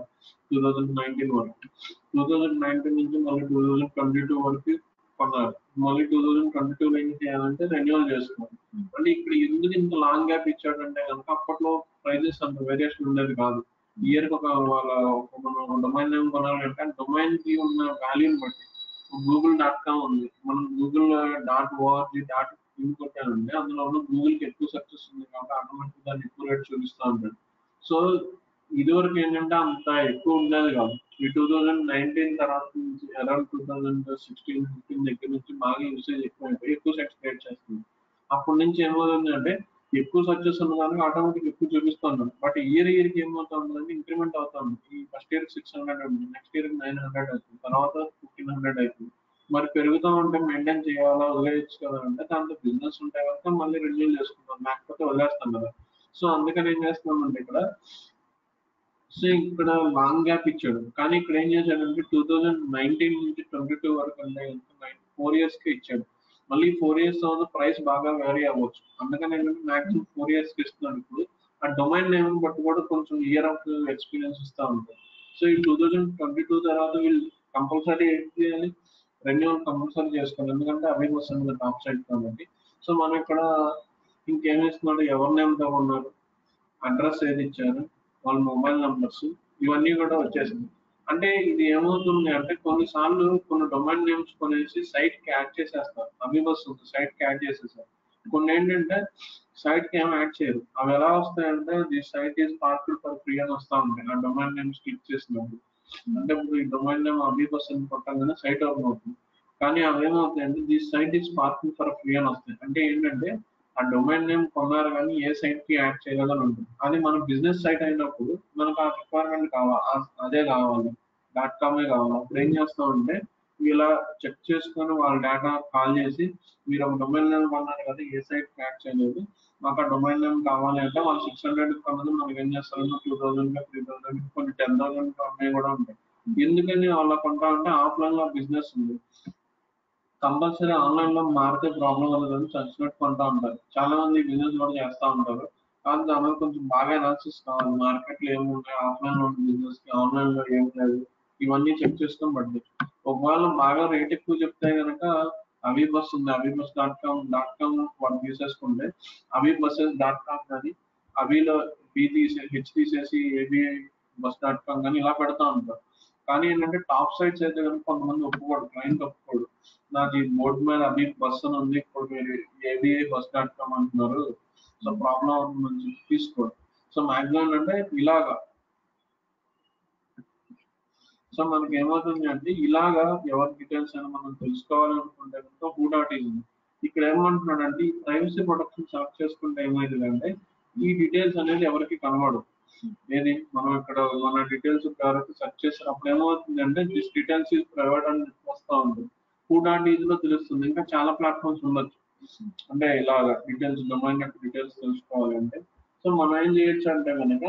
B: 2019 వరకు. 2019 నుంచి మళ్ళీ 2022 వరకు కొన్నారు. మళ్ళీ 2022 లో ఏం చేయాలంటే రెన్యూవల్ చేసుకున్నారు. అంటే ఇక్కడ ఎందుకు ఇంత లాంగ్ గ్యాప్ ఇచ్చాడంటే కనుక అప్పట్లో ప్రైజెస్ అంత వేరియేషన్ ఉండేది కాదు. ఇయర్ కి ఒక వాళ్ళ మనం డొమైన్ నేమ్ కొనాలంటే డొమైన్ కి ఉన్న వాల్యూని బట్టి google.com ఉంది, మనం google.org.in కొట్టానంటే అందులో ఉన్న గూగుల్ కి ఎక్కువ సక్సెస్ ఉంది కాబట్టి ఆటోమేటిక్ దాన్ని ఎక్కువ రేట్ చూపిస్తూ ఉంటాడు. సో ఇదివరకు ఏంటంటే అంత ఎక్కువ ఉండేది కాదు. ఈ 2019 తర్వాత నుంచి అరౌండ్ 2016-15 దగ్గర నుంచి బాగా యూసేజ్ ఎక్కువైపోయి ఎక్కువ సైట్స్ క్రియేట్ చేస్తుంది. అప్పటి నుంచి ఏమవుతుంది అంటే ఎక్కువ సక్సెస్ ఉన్నదానికి ఆటోమేటిక్ ఎక్కువ చూపిస్తున్నాం. బట్ ఇయర్ కి ఏమవుతుందంటే ఇంక్రిమెంట్ అవుతుంది. ఈ ఫస్ట్ ఇయర్ 600 ఉంది, నెక్స్ట్ ఇయర్ 900 అవుతుంది, తర్వాత 1500 అవుతుంది. మరి పెరుగుతూ ఉంటే మెయింటైన్ చేయాలా వదిలేయచ్చు కదా అంటే దాంట్లో బిజినెస్ ఉంటే కనుక మళ్ళీ రెన్యూల్ చేసుకుంటాం, లేకపోతే వదిలేస్తాం కదా. సో అందుకని ఏం చేస్తున్నామంటే ఇక్కడ, సో ఇక్కడ లాంగ్ గ్యాప్ ఇచ్చాడు, కానీ ఇక్కడ ఏం చేశాడంటే 2019 నుంచి 22 వరకు అంటే 4 years కి ఇచ్చాడు. మళ్ళీ 4 years తర్వాత ప్రైస్ బాగా వేరీ అవ్వచ్చు, అందుకని ఏంటంటే మాక్సిమం 4 years కి ఇస్తున్నాడు. ఇప్పుడు ఆ డొమైన్ నేమ్ బట్టి కూడా కొంచెం ఇయర్ ఆఫ్ ఎక్స్పీరియన్స్ ఇస్తా ఉంటారు. సో ఈ 2022 తర్వాత వీళ్ళు కంపల్సరీ ఏం చేయాలి, రెన్యూవల్ కంపల్సరీ చేసుకోవాలి, ఎందుకంటే అవి వస్తుంది టాప్ సైడ్ కాబట్టి. సో మనం ఇక్కడ ఇంకేం ఇస్తున్నాడు, ఎవరి నేమ్ తో ఉన్నారు, అడ్రస్ ఏది ఇచ్చారు, వాళ్ళ మొబైల్ నంబర్స్, ఇవన్నీ కూడా వచ్చేసింది. అంటే ఇది ఏమవుతుంది అంటే కొన్నిసార్లు కొన్ని డొమైన్ నేమ్స్ కొనేసి సైట్ కి యాడ్ చేసేస్తారు, అబీబస్ ఉంది సైట్ కి యాడ్ చేసేసారు. కొన్ని ఏంటంటే సైట్ కి ఏం యాడ్ చేయరు. అవి ఎలా వస్తాయంటే the site is parked for free అని వస్తా ఉంటాయి ఆ డొమైన్ నేమ్స్ క్లిక్ చేసినప్పుడు. అంటే ఇప్పుడు ఈ డొమైన్ నేమ్ అబీబస్ అని కొట్టగానే సైట్ ఓపెన్ అవుతుంది, కానీ అవి ఏమవుతాయంటే the site is parking for free అని వస్తాయి. అంటే ఏంటంటే ఆ డొమైన్ నేమ్ కొన్నారు కానీ ఏ సైట్ కి యాడ్ చేయగలని ఉంటుంది. అది మన బిజినెస్ సైట్ అయినప్పుడు మనకు ఆ రిక్వైర్మెంట్ కావాలి, అదే కావాలి, .com కావాలి. అప్పుడు ఏం చేస్తామంటే ఇలా చెక్ చేసుకొని వాళ్ళ డేటా కాల్ చేసి మీరు ఒక డొమైన్ నేమ్ కొన్నారు కదా, ఏ సైట్ కి యాడ్ చేయలేదు, మాకు ఆ డొమైన్ నేమ్ కావాలి అంటే వాళ్ళు 600 కొన్నది మనకి ఏం చేస్తారు, 2000 3000 కొన్ని 10,000 కొన్నాయి కూడా ఉంటాయి. ఎందుకని వాళ్ళ కొంటా అంటే ఆఫ్లైన్ లో బిజినెస్ ఉంది, కంపల్సరీ ఆన్లైన్ లో మారితే ప్రాబ్లం అవ్వదని చచ్చినట్టు కొంటా ఉంటారు. చాలా మంది బిజినెస్ కూడా చేస్తూ ఉంటారు, కానీ దానిలో కొంచెం బాగా అనాలిసిస్ కావాలి. మార్కెట్ లో ఏముంటాయి, ఆఫ్లైన్ లో ఉన్న బిజినెస్ కి ఆన్లైన్ లో ఏం లేదు, ఇవన్నీ చెక్ చేసుకొని పడ్డాయి. ఒకవేళ బాగా రేట్ ఎక్కువ చెప్తే కనుక అబీబస్ ఉంది, అబీబస్.com వాళ్ళు తీసేసుకుంటే అబీబసెస్.com కానీ అబీలో హెచ్ తీసేసి ABI-bus.com కానీ ఇలా పెడతా ఉంటారు. కానీ ఏంటంటే టాప్ సైట్స్ అయితే కనుక కొంతమంది ఒప్పుకోడు, క్లయింట్ ఒప్పుకోడు, నాది బోర్డు మీద అభి బస్ అని ఉంది, ఇప్పుడు మీరు ABI-bus.com అంటున్నారు, సో ప్రాబ్లం అవుతుందని చెప్పి తీసుకోడు. సో మాక్సిమం ఏంటంటే ఇలాగా, సో మనకి ఏమవుతుంది అంటే ఇలాగా ఎవరి డీటెయిల్స్ అయినా మనం తెలుసుకోవాలనుకుంటే కనుక హూ.in ఉంది. ఇక్కడ ఏమంటున్నాడు అంటే ఈ ప్రైవసీ ప్రొటెక్షన్ సెలెక్ట్ చేసుకుంటే ఏమైందంటే ఈ డీటెయిల్స్ అనేది ఎవరికి కనబడదు. ఏది మనం ఇక్కడ మన డీటెయిల్స్ ఎవరైతే సెర్చ్ చేస్తారు అప్పుడు ఏమవుతుంది అంటే దిస్ డీటెయిల్స్ ఈజ్ ప్రైవేట్ అని వస్తూ ఉంటుంది. హూ.in లో తెలుస్తుంది. ఇంకా చాలా ప్లాట్ఫామ్స్ ఉండొచ్చు, అంటే ఇలాగా డీటెయిల్స్ డొమైన్ యొక్క డీటెయిల్స్ తెలుసుకోవాలంటే. సో మనం ఏం చేయొచ్చు అంటే కనుక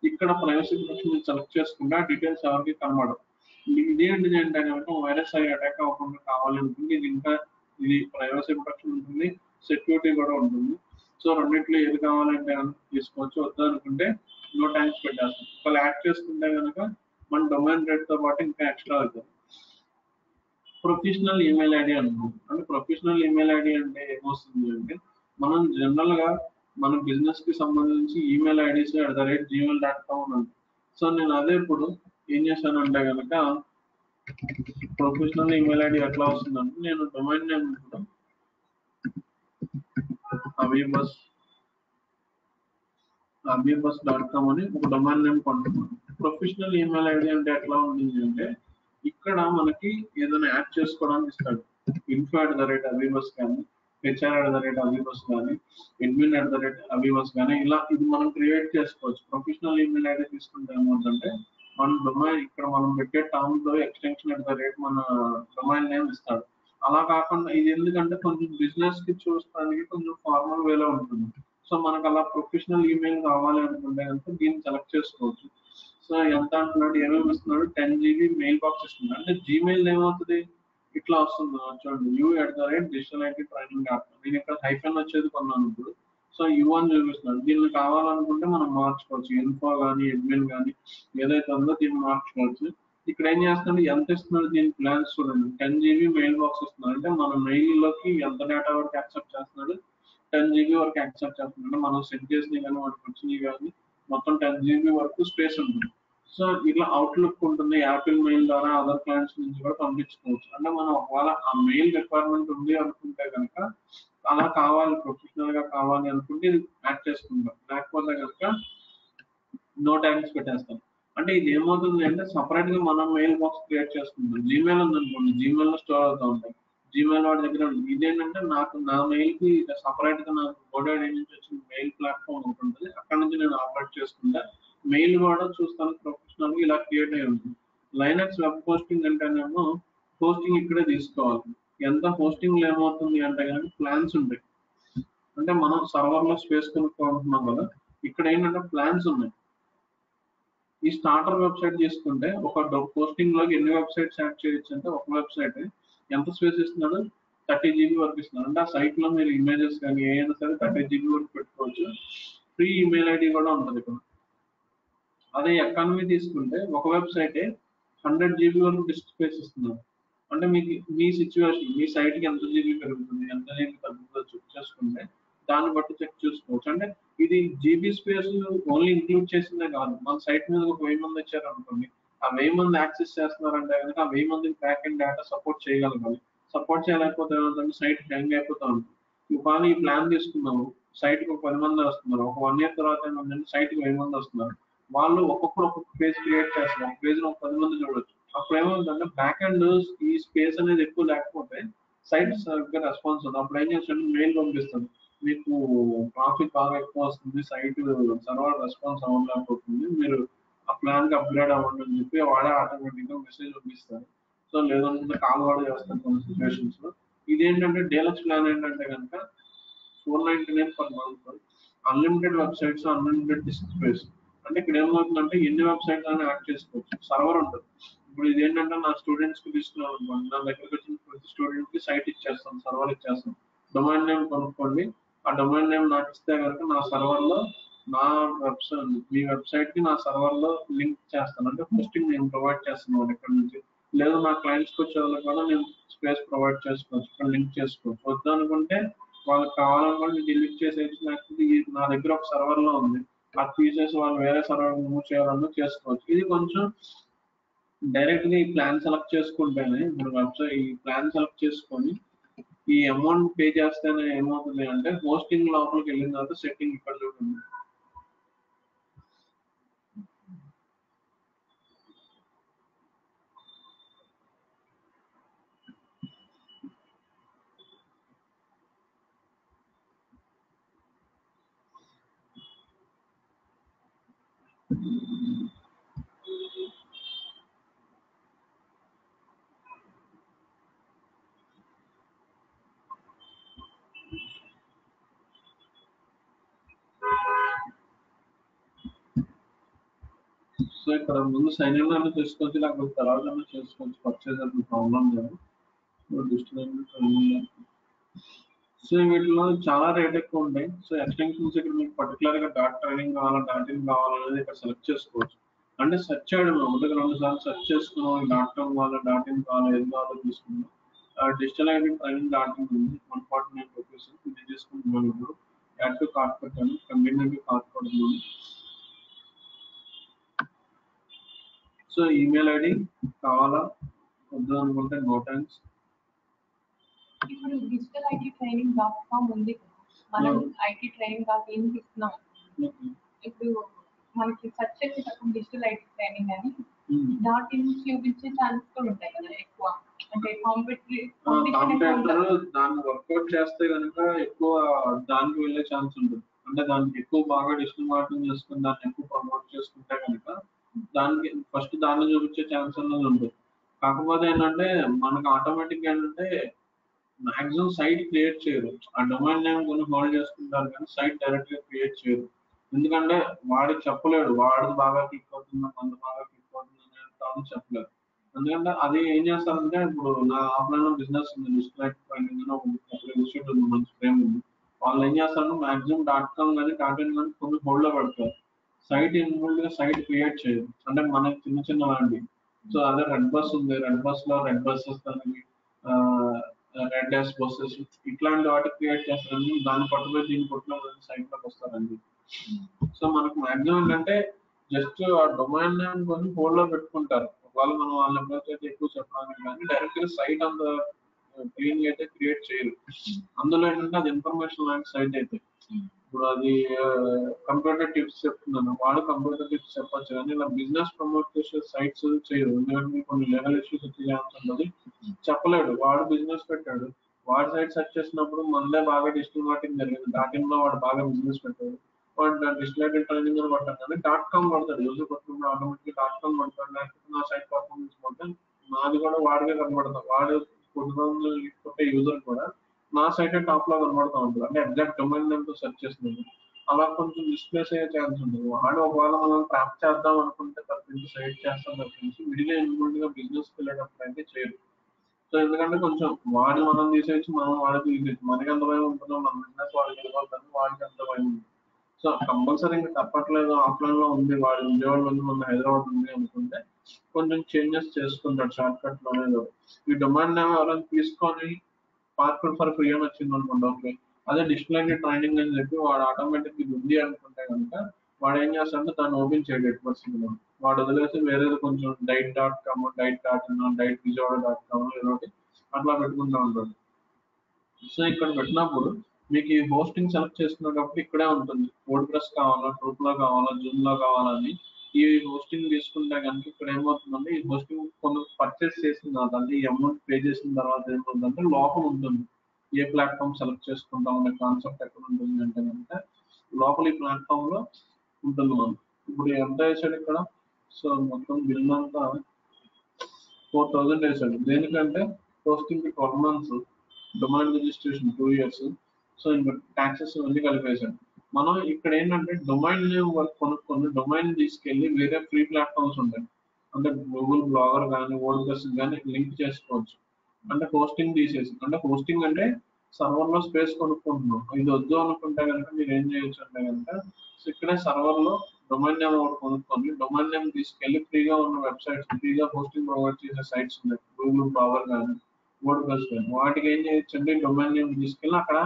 B: ఇక్కడ ప్రైవసీ ప్రొటెక్షన్ సెలెక్ట్ చేసుకుంటే ఆ డీటెయిల్స్ ఎవరికి కనబడవు. ఇదేంటిది అంటే కనుక వైరస్ అయ్యి అటాక్ అవ్వకుండా కావాలనుకుంటే ఇది ఇంకా ఇది ప్రైవసీ ప్రొటెక్షన్ ఉంటుంది, సెక్యూరిటీ కూడా ఉంటుంది. సో రెండిట్లో ఏది కావాలంటే కనుక తీసుకోవచ్చు, వద్దనుకుంటే నో ట్యాంక్స్ పెట్టేస్తాం. ఒకవేళ యాడ్ చేసుకుంటే కనుక మన డొమైన్ రేట్ తో పాటు ఇంకా ఎక్స్ట్రా అవుతుంది. ప్రొఫెషనల్ ఈమెయిల్ ఐడి అనుకుంటాం. అంటే ప్రొఫెషనల్ ఈమెయిల్ ఐడి అంటే ఏమొస్తుంది అంటే మనం జనరల్ గా మన బిజినెస్ కి సంబంధించి ఈమెయిల్ ఐడీస్ @gmail.com ఉంది. సో నేను అదే ఇప్పుడు ఏం చేశానంటే కనుక ప్రొఫెషనల్ ఈమెయిల్ ఐడి ఎట్లా వస్తుందంటే నేను డొమైన్ నేమ్ అబీబస్.com అని ఒక డొమైన్ నేమ్ కొంటున్నాను. ప్రొఫెషనల్ ఈమెయిల్ ఐడి అంటే ఎట్లా ఉంటుంది అంటే ఇక్కడ మనకి ఏదైనా యాడ్ చేసుకోవడానికి ఇస్తాడు, info@abibus కానీ, HR@abibus కానీ, admin@abibus కానీ, ఇలా ఇది మనం క్రియేట్ చేసుకోవచ్చు. ప్రొఫెషనల్ ఈమెయిల్ ఐడి తీసుకుంటే ఏమవుతుందంటే మన డొమైన్ ఇక్కడ మనం పెట్టే టర్మ్ లో ఎక్స్టెన్షన్ మన డొమైన్ నేమ్ ఇస్తాడు. అలా కాకుండా ఇది ఎందుకంటే కొంచెం బిజినెస్ కి చూడడానికి కొంచెం ఫార్మల్ వేలో ఉంటుంది. సో మనకు అలా ప్రొఫెషనల్ ఈమెయిల్ కావాలి అనుకుంటే కనుక దీన్ని సెలెక్ట్ చేసుకోవచ్చు. సో ఎంత అంటున్నాడు, ఏమేమి ఇస్తున్నాడు, 10 GB మెయిల్ బాక్స్ ఇస్తున్నాడు. అంటే జీమెయిల్ ఏమవుతుంది ఇట్లా వస్తుంది చూడండి, u@digital-IT-training యాప్. నేను ఇక్కడ హైఫన్ వచ్చేది కొన్నాను ఇప్పుడు. సో యూ అని చూపిస్తున్నాడు. దీన్ని కావాలనుకుంటే మనం మార్చుకోవచ్చు, ఇన్ఫో కానీ అడ్మిన్ కానీ ఏదైతే ఉందో దీన్ని మార్చుకోవచ్చు. ఇక్కడ ఏం చేస్తున్నాడు, ఎంత ఇస్తున్నాడు దీని ప్లాన్స్ చూడండి, 10 GB మెయిల్ బాక్స్ ఇస్తున్నాడు. అంటే మన మెయిల్ లోకి ఎంత డేటా వరకు యాక్సెప్ట్ చేస్తున్నాడు, 10 GB వరకు యాక్సెప్ట్ చేస్తున్నాడు. మనం సెట్ చేసినవి కానీ వాటికి వచ్చినవి కానీ మొత్తం 10 GB వరకు స్పేస్ ఉంటుంది. సో ఇలా అవుట్లుక్ ఉంటుంది, యాపిల్ మెయిల్ ద్వారా అదర్ క్లయింట్స్ నుంచి కూడా పంపించుకోవచ్చు. అంటే మనం ఒకవేళ ఆ మెయిల్ రిక్వైర్మెంట్ ఉంది అనుకుంటే కనుక అలా కావాలి, ప్రొఫెషనల్ గా కావాలి అనుకుంటే ఇది యాడ్ చేసుకుంటాం, లేకపోతే కనుక నో ట్యాంక్స్ పెట్టేస్తాం. అంటే ఇది ఏమవుతుంది అంటే సపరేట్ గా మనం మెయిల్ బాక్స్ క్రియేట్ చేసుకుంటాం. జీమెయిల్ ఉందనుకోండి, జీమెయిల్ లో స్టోర్ అవుతూ ఉంటాయి, జీమెయిల్ వాడి దగ్గర ఉంది. ఇదేంటంటే నాకు నా మెయిల్ కి సపరేట్ గా నాకు GoDaddy నుంచి వచ్చిన మెయిల్ ప్లాట్ఫామ్ ఉంటుంది, అక్కడ నుంచి నేను ఆపరేట్ చేసుకుంటా. మెయిల్ కూడా చూస్తాను ప్రొఫెషనల్ గా ఇలా క్రియేట్ అయి ఉంటుంది. లైనక్స్ వెబ్ హోస్టింగ్ అంటేనేమో హోస్టింగ్ ఇక్కడే తీసుకోవాలి. ఎంత హోస్టింగ్ ఏమవుతుంది అంటే కనుక ప్లాన్స్ ఉంటాయి. అంటే మనం సర్వర్లో స్పేస్ కొనుక్కుంటున్నాం కదా, ఇక్కడ ఏంటంటే ప్లాన్స్ ఉన్నాయి. ఈ స్టార్టర్ వెబ్సైట్ తీసుకుంటే ఒక హోస్టింగ్ లోకి ఎన్ని వెబ్సైట్స్ యాడ్ చేయొచ్చు అంటే, ఒక వెబ్సైట్ ఎంత స్పేస్ ఇస్తున్నాడు, 30 GB వరకు ఇస్తున్నాడు. అంటే ఆ సైట్ లో మీరు ఇమేజెస్ కానీ ఏదైనా సరే 30 GB వరకు పెట్టుకోవచ్చు. ఫ్రీ ఈమెయిల్ ఐడి కూడా ఉంటుంది ఇక్కడ. అదే ఎకానమీ తీసుకుంటే ఒక వెబ్సైటే 100 GB వరకు డిస్క్ స్పేస్ ఇస్తున్నారు. అంటే మీకు మీ సిచ్యువేషన్, మీ సైట్ కి ఎంత జీబీ పెరుగుతుంది, ఎంత జీబీ తగ్గుతుందో చెక్ చేసుకుంటే దాన్ని బట్టి చెక్ చేసుకోవచ్చు. అంటే ఇది జీబీ స్పేస్ ఓన్లీ ఇంక్లూడ్ చేసిందే కాదు. మన సైట్ మీద ఒక 1000 మంది వచ్చారు అనుకోండి, ఆ 1000 మంది యాక్సెస్ చేస్తున్నారంటే కనుక ఆ 1000 మందికి బ్యాక్ అండ్ డేటా సపోర్ట్ చేయగలగాలి. సపోర్ట్ చేయలేకపోతే ఏమవుతుందంటే సైట్ హ్యాంగ్ అయిపోతా ఉంటుంది. కానీ ఈ ప్లాన్ తీసుకున్నాము, సైట్ కి ఒక 10 మంది వస్తున్నారు, ఒక 1 year తర్వాత ఏమంటే సైట్ కి 1000 మంది వస్తున్నారు. వాళ్ళు ఒక్కొక్కరు ఒక్కొక్క పేజ్ క్రియేట్ చేస్తారు. ఒక పేజ్ లో 10 మంది చూడొచ్చు. అప్పుడు ఏమవుతుందంటే బ్యాక్ అండ్ ఈ స్పేస్ అనేది ఎక్కువ లేకపోతే సైట్ సరిగ్గా రెస్పాన్స్ ఉంది. అప్పుడు ఏం చేస్తాడు, మెయిల్ పంపిస్తుంది, మీకు ట్రాఫిక్ బాగా ఎక్కువ వస్తుంది, సైట్ సర్వర్ రెస్పాన్స్ అవ్వలేకపోతుంది, మీరు ఆ ప్లాన్ కి అప్గ్రేడ్ అవ్వండి అని చెప్పి వాడే ఆటోమేటిక్ గా మెసేజ్ పంపిస్తారు. సో లేదంటే కాల్ కూడా చేస్తారు కొన్ని సిచ్యువేషన్స్ లో. ఇదేంటంటే డీలక్స్ ప్లాన్ ఏంటంటే కనుక 499 per month, unlimited websites, unlimited disk space. అంటే ఇక్కడ ఏమవుతుందంటే ఎన్ని వెబ్సైట్స్ అయినా యాడ్ చేసుకోవచ్చు, సర్వర్ ఉంటుంది. ఇప్పుడు ఇదేంటంటే నా స్టూడెంట్స్ కి తీసుకున్నాను అనుకోండి, నా దగ్గరకు వచ్చిన ప్రతి స్టూడెంట్ కి సైట్ ఇచ్చేస్తాను, సర్వర్ ఇచ్చేస్తాను. డొమైన్ నేమ్ కొనుక్కోండి, ఆ డొమైన్ నేమ్ నాకు ఇస్తే కనుక నా సర్వర్ లో నా వెబ్సైట్, మీ వెబ్సైట్ కి నా సర్వర్ లో లింక్ చేస్తాను. అంటే హోస్టింగ్ నేను ప్రొవైడ్ చేస్తున్నాను ఇక్కడ నుంచి. లేదు నా క్లయింట్స్కి వచ్చే వాళ్ళకి కూడా నేను స్పేస్ ప్రొవైడ్ చేసుకోవచ్చు, ఇక్కడ లింక్ చేసుకోవచ్చు. వద్దు అనుకుంటే వాళ్ళకి కావాలనుకుంటే డిలీట్ చేసేసి, లేకపోతే నా దగ్గర ఒక సర్వర్ లో ఉంది అది తీసేసి వాళ్ళు వేరే సర్వర్ మూవ్ చేయాలన్నా చేసుకోవచ్చు. ఇది కొంచెం డైరెక్ట్ గా ఈ ప్లాన్ సెలెక్ట్ చేసుకుంటేనే మన వెబ్సైట్, ఈ ప్లాన్ సెలెక్ట్ చేసుకొని ఈ అమౌంట్ పే చేస్తేనే ఏమవుతుంది అంటే హోస్టింగ్ లోపలికి వెళ్ళిన తర్వాత సెట్టింగ్ ఇక్కడ ఉంటుంది. సో ఇక్కడ ముందు సైన్ ఇన్ అన్న చేసుకోవచ్చు, లేకపోతే తర్వాత అన్న చేసుకోవచ్చు, పర్చేజ్ అన్న ప్రాబ్లం లేదు. సో వీటిలో చాలా రేట్ ఎక్కువ ఉంటాయి. సో ఎక్స్టెన్షన్స్ ఇక్కడ మీకు పర్టికులర్ గా డాట్ ట్రైనింగ్ కావాలా, డాట్ ఇన్ కావాలనేది ఇక్కడ సెలెక్ట్ చేసుకోవచ్చు. అంటే సెర్చ్ చేయడం, ఒకటి 2 సార్లు సెర్చ్ చేసుకున్నాం, డాట్ కామ్ కావాలా, డాట్ ఇన్ కావాలా, ఏది కావాలో తీసుకున్నాం. Digital ID training dot in ఉంది, 149 రూపీస్. ఇది తీసుకుంటున్నాను. ఇప్పుడు యాడ్ టు కార్ట్ పెట్టాను, కన్వీనియంట్ కార్ట్ కొడుతున్నాను. సో ఈమెయిల్ ఐడి కావాలా, వద్దు అనుకుంటే నో థ్యాంక్స్.
C: ఇప్పుడు డిజిటల్ ఐటీ ట్రైనింగ్ .com ఉంది, మనం ఐటీ ట్రైనింగ్ .in ఇస్తున్నాం. ఇప్పుడు మనకి సెర్చ్ చేసేటప్పుడు డిజిటల్ ఐటీ ట్రైనింగ్ అని .in చూపించే ఛాన్స్ కూడా ఉంటాయి కదా ఎక్కువ. అంటే
B: కాంపిటేటర్ దాన్ని వర్కౌట్ చేస్తే కనుక ఎక్కువ దానికి వెళ్ళే ఛాన్స్ ఉంటుంది. అంటే దానికి ఎక్కువ బాగా డిజిటల్ మార్కెటింగ్ చేసుకుని దాన్ని ఎక్కువ ప్రమోట్ చేసుకుంటే కనుక దానికి ఫస్ట్ దాన్ని చూపించే ఛాన్స్ అనేది ఉంటుంది. కాకపోతే ఏంటంటే మనకు ఆటోమేటిక్ ఏంటంటే మాక్సిమం సైట్ క్రియేట్ చేయరు, ఆ డొమైన్ నేమ్ కొన్ని హోల్డ్ చేసుకుంటారు కానీ సైట్ డైరెక్ట్ గా క్రియేట్ చేయరు. ఎందుకంటే వాడికి చెప్పలేడు, వాడిది బాగా క్లిక్ అవుతుంది, అంత బాగా క్లిక్ అవుతుంది అని చెప్పలేరు. ఎందుకంటే అది ఏం చేస్తారంటే, ఇప్పుడు నా ఆఫ్లైన్ లో బిజినెస్ ఉంది, డిజిటల్ ట్రైనింగ్ అని ఒక ఇన్స్టిట్యూట్ ఉంది, మంచి ఫ్రేమ్ ఉంది. వాళ్ళు ఏం చేస్తారంటే మాక్సిమం .com కానీ .in కానీ కొన్ని హోల్డ్ లో పెడతారు. సైట్ ఇన్బుల్డ్ గా సైట్ క్రియేట్ చేయరు, అంటే మనకి చిన్న చిన్న లాంటి. సో అదే రెడ్ బస్ ఉంది, రెడ్ బస్ లో రెడ్ బస్సెస్ దానికి రెడ్ డాష్ బస్సెస్ ఇట్లాంటి వాటి క్రియేట్ చేస్తారండి. దాన్ని పట్టుకొని దీన్ని పట్టుకుని సైట్ లోకి వస్తారండి. సో మనకు మాక్సిమం ఏంటంటే జస్ట్ ఆ డొమైన్ నేమ్ కొన్ని హోల్డ్ లో పెట్టుకుంటారు. ఒకవేళ మనం వాళ్ళ నెంబర్ అయితే ఎక్కువ చెప్పడానికి, కానీ డైరెక్ట్ గా సైట్ అంత క్లీన్ గా అయితే క్రియేట్ చేయరు. అందులో ఏంటంటే అది ఇన్ఫర్మేషన్ లాంటి సైట్ అయితే, ఇప్పుడు అది కంప్యూటర్ టిప్స్ చెప్తున్నాను, వాడు కంప్యూటర్ టిప్స్ చెప్పచ్చు, కానీ ఇలా బిజినెస్ ప్రమోట్ చేసే సైట్స్ చేయరు. ఎందుకంటే కొన్ని లీగల్ ఇష్యూస్ వచ్చే ఛాన్స్ ఉంటుంది, చెప్పలేడు. వాడు బిజినెస్ పెట్టాడు, వాడి సైట్ సెర్చ్ చేసినప్పుడు మనదే బాగా డిజిటల్ మార్కెటింగ్ జరిగింది, .in లో వాడు బాగా బిజినెస్ పెట్టాడు, వాడు డిజిటల్ ట్రైనింగ్ అని పడతాడు, కానీ .com పడతాడు. యూజర్ పడుతుంది ఆటోమేటిక్ .com పడతాడు, లేకపోతే నా సైట్ పర్ఫార్మెన్స్ పడితే నాది కూడా వాడికే కనబడతాం, వాడు కొద్ది కొట్టే యూజర్ కూడా నా సైట్ టాప్ లో కనబడతా ఉంటుంది, అంటే ఎగ్జాక్ట్ డొమైన్ నేమ్ తో సెర్చ్ చేస్తుంది. అలా కొంచెం డిస్ప్లేస్ అయ్యే ఛాన్స్ ఉంటుంది. వాడు ఒకవేళ మనం ట్రాప్ చేద్దాం అనుకుంటే తప్పించి సైట్ చేస్తాం తప్పించి విడిగా ఇన్వాల్వ్ గా బిజినెస్ వెళ్ళేటప్పుడు అయితే చేయరు. సో ఎందుకంటే కొంచెం వాడిని మనం తీసేసి మనం వాడికి తీసేసి మనకి ఎంత భయం ఉంటుందో మన బిజినెస్ వాడికి వెళ్ళిపోతుంది, వాడికి ఎంత భయం ఉంటుంది. సో కంపల్సరీ ఇంకా తప్పట్లేదు, ఆఫ్లైన్ లో ఉంది, వాడు విజయవాడ ఉంది, మన హైదరాబాద్ ఉంది అనుకుంటే కొంచెం చేంజెస్ చేసుకుంటాడు షార్ట్ కట్ లోనే. ఈ డొమైన్ నేమ్ ఎవరైనా తీసుకొని పార్కుల్ ఫర్ ఫ్రీ అని వచ్చింది అనుకోండి, ఓకే. అదే డిస్ప్లే ట్రైనింగ్ అని చెప్పి వాడు ఆటోమేటిక్ ఇది ఉంది అనుకుంటే కనుక వాడు ఏం చేస్తాడంటే దాన్ని ఓపెన్ చేయడు 8%. వాడు వదిలేసి వేరేది కొంచెం డైట్.com, డైట్.in, డైట్ విజయవాడ.com ఏదో అట్లా పెట్టుకుంటూ ఉంటాడు. సో ఇక్కడ పెట్టినప్పుడు మీకు ఈ హోస్టింగ్ సెలెక్ట్ చేసుకునేటప్పుడు ఇక్కడే ఉంటుంది, వర్డ్ ప్రెస్ కావాలా, ట్రూప్ లో కావాలా, జూమ్ లో కావాలని. ఈ హోస్టింగ్ తీసుకుంటే కనుక ఇక్కడ ఏమవుతుందంటే ఈ హోస్టింగ్ కొన్ని పర్చేస్ చేసిన తర్వాత, అంటే ఈ అమౌంట్ పే చేసిన తర్వాత ఏమవుతుందంటే లోపల ఉంటుంది ఏ ప్లాట్ఫామ్ సెలెక్ట్ చేసుకుంటాం అనే కాన్సెప్ట్ ఎక్కడ ఉంటుంది అంటే కనుక లోపల ఈ ప్లాట్ఫామ్ లో ఉంటుంది. మనం ఇప్పుడు ఎంత వేసాడు ఇక్కడ, సో మొత్తం బిల్ అంతా 4,000 వేసాడు. దేనికంటే హోస్టింగ్ కి 12 months, domain registration 2 years, so ఇంకా ట్యాక్సెస్ అన్ని కలిపేసాడు. మనం ఇక్కడ ఏంటంటే డొమైన్ నేమ్ వర్క్ కొనుక్కొని డొమైన్ తీసుకెళ్లి వేరే ఫ్రీ ప్లాట్ఫామ్స్ ఉంటాయి, అంటే గూగుల్ బ్లాగర్ కానీ వర్డ్ ప్రెస్ కానీ లింక్ చేసుకోవచ్చు. అంటే హోస్టింగ్ తీసేసి, అంటే హోస్టింగ్ అంటే సర్వర్ లో స్పేస్ కొనుక్కుంటున్నాం, ఇది వద్దు అనుకుంటే కనుక మీరు ఏం చేయొచ్చు అంటే కనుక ఇక్కడే సర్వర్ లో డొమైన్ నేమ్ ఒకటి కొనుక్కొని డొమైన్ నేమ్ తీసుకెళ్లి ఫ్రీగా ఉన్న వెబ్సైట్స్, ఫ్రీగా హోస్టింగ్ ప్రొవైడ్ చేసే సైట్స్ ఉన్నాయి, గూగుల్ బ్లాగర్ కానీ వర్డ్ ప్రెస్ కానీ, వాటికి ఏం చేయొచ్చు అంటే డొమైన్ నేమ్ తీసుకెళ్ళి అక్కడ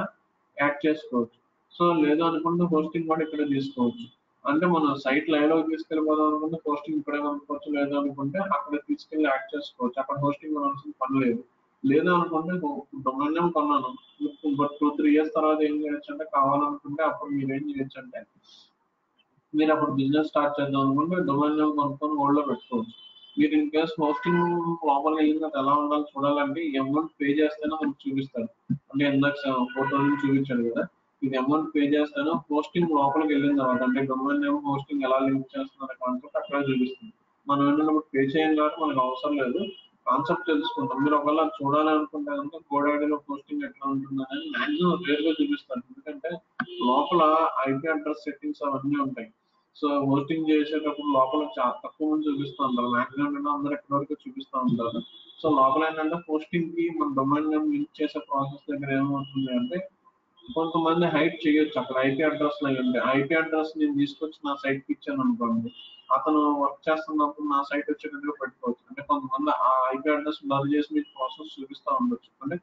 B: యాడ్ చేసుకోవచ్చు. సో లేదు అనుకుంటే హోస్టింగ్ కూడా ఇక్కడ తీసుకోవచ్చు. అంటే మనం సైట్ లైవ్ లో తీసుకెళ్ళిపోదాం అనుకుంటే హోస్టింగ్ ఇక్కడే కొనుక్కోవచ్చు, లేదు అనుకుంటే అక్కడ తీసుకెళ్ళి యాడ్ చేసుకోవచ్చు, అక్కడ హోస్టింగ్ కొనాల్సిన పని లేదు. లేదు అనుకుంటే డొమైన్ నేమ్ కొన్నాను, ఇంకో 2-3 years తర్వాత ఏం చేయొచ్చు అంటే కావాలనుకుంటే అప్పుడు మీరు ఏం చేయొచ్చు అంటే మీరు అప్పుడు బిజినెస్ స్టార్ట్ చేద్దాం అనుకుంటే డొమైన్ నేమ్ కొనుక్కొని హోల్డ్ లో పెట్టుకోవచ్చు. మీరు ఇన్ కేస్ హోస్టింగ్ లోపలికి వెళ్ళిన తర్వాత ఎలా ఉండాలి చూడాలంటే ఈ అమౌంట్ పే చేస్తేనే మనకు చూపిస్తారు. అంటే ఇందాక 4,000 చూపించాడు కదా, ఇది అమౌంట్ పే చేస్తేనే హోస్టింగ్ లోపలికి వెళ్ళిన తర్వాత, అంటే డొమైన్ నేమ్ హోస్టింగ్ ఎలా లింక్ చేస్తున్నారు కాన్సెప్ట్ అక్కడ చూపిస్తుంది. మనం ఏంటంటే పే చేయం కాబట్టి మనకు అవసరం లేదు, కాన్సెప్ట్ తెలుసుకుంటాం. మీరు ఒకవేళ చూడాలి అనుకుంటే కనుక గోడాడీలో పోస్టింగ్ ఎట్లా ఉంటుంది అనేది మాక్సిమం రేర్గా చూపిస్తారు, ఎందుకంటే లోపల ఐపీ అడ్రస్ సెట్టింగ్స్ అవన్నీ ఉంటాయి. సో హోస్టింగ్ చేసేటప్పుడు లోపల చాలా తక్కువ మంది చూపిస్తూ ఉంటారు, మాక్సిమం అంటే అందరూ ఎక్కడి వరకు చూపిస్తూ ఉంటారు. సో లోపల ఏంటంటే హోస్టింగ్ కి మన డొమైన్ నేమ్ లింక్ చేసే ప్రాసెస్ దగ్గర ఏమవుతుంది అంటే కొంతమంది హైడ్ చేయొచ్చు, అక్కడ ఐపీ అడ్రస్ లో ఉంటాయి. ఐపీ అడ్రస్ నేను తీసుకొచ్చి నా సైట్ కి ఇచ్చాను అనుకోండి, అతను వర్క్ చేస్తున్నప్పుడు నా సైట్ వచ్చేటట్టుగా పెట్టుకోవచ్చు. అంటే కొంతమంది ఆ ఐపీ అడ్రస్ బ్లర్ చేసి మీకు ప్రాసెస్ చూపిస్తూ ఉండొచ్చు. అంటే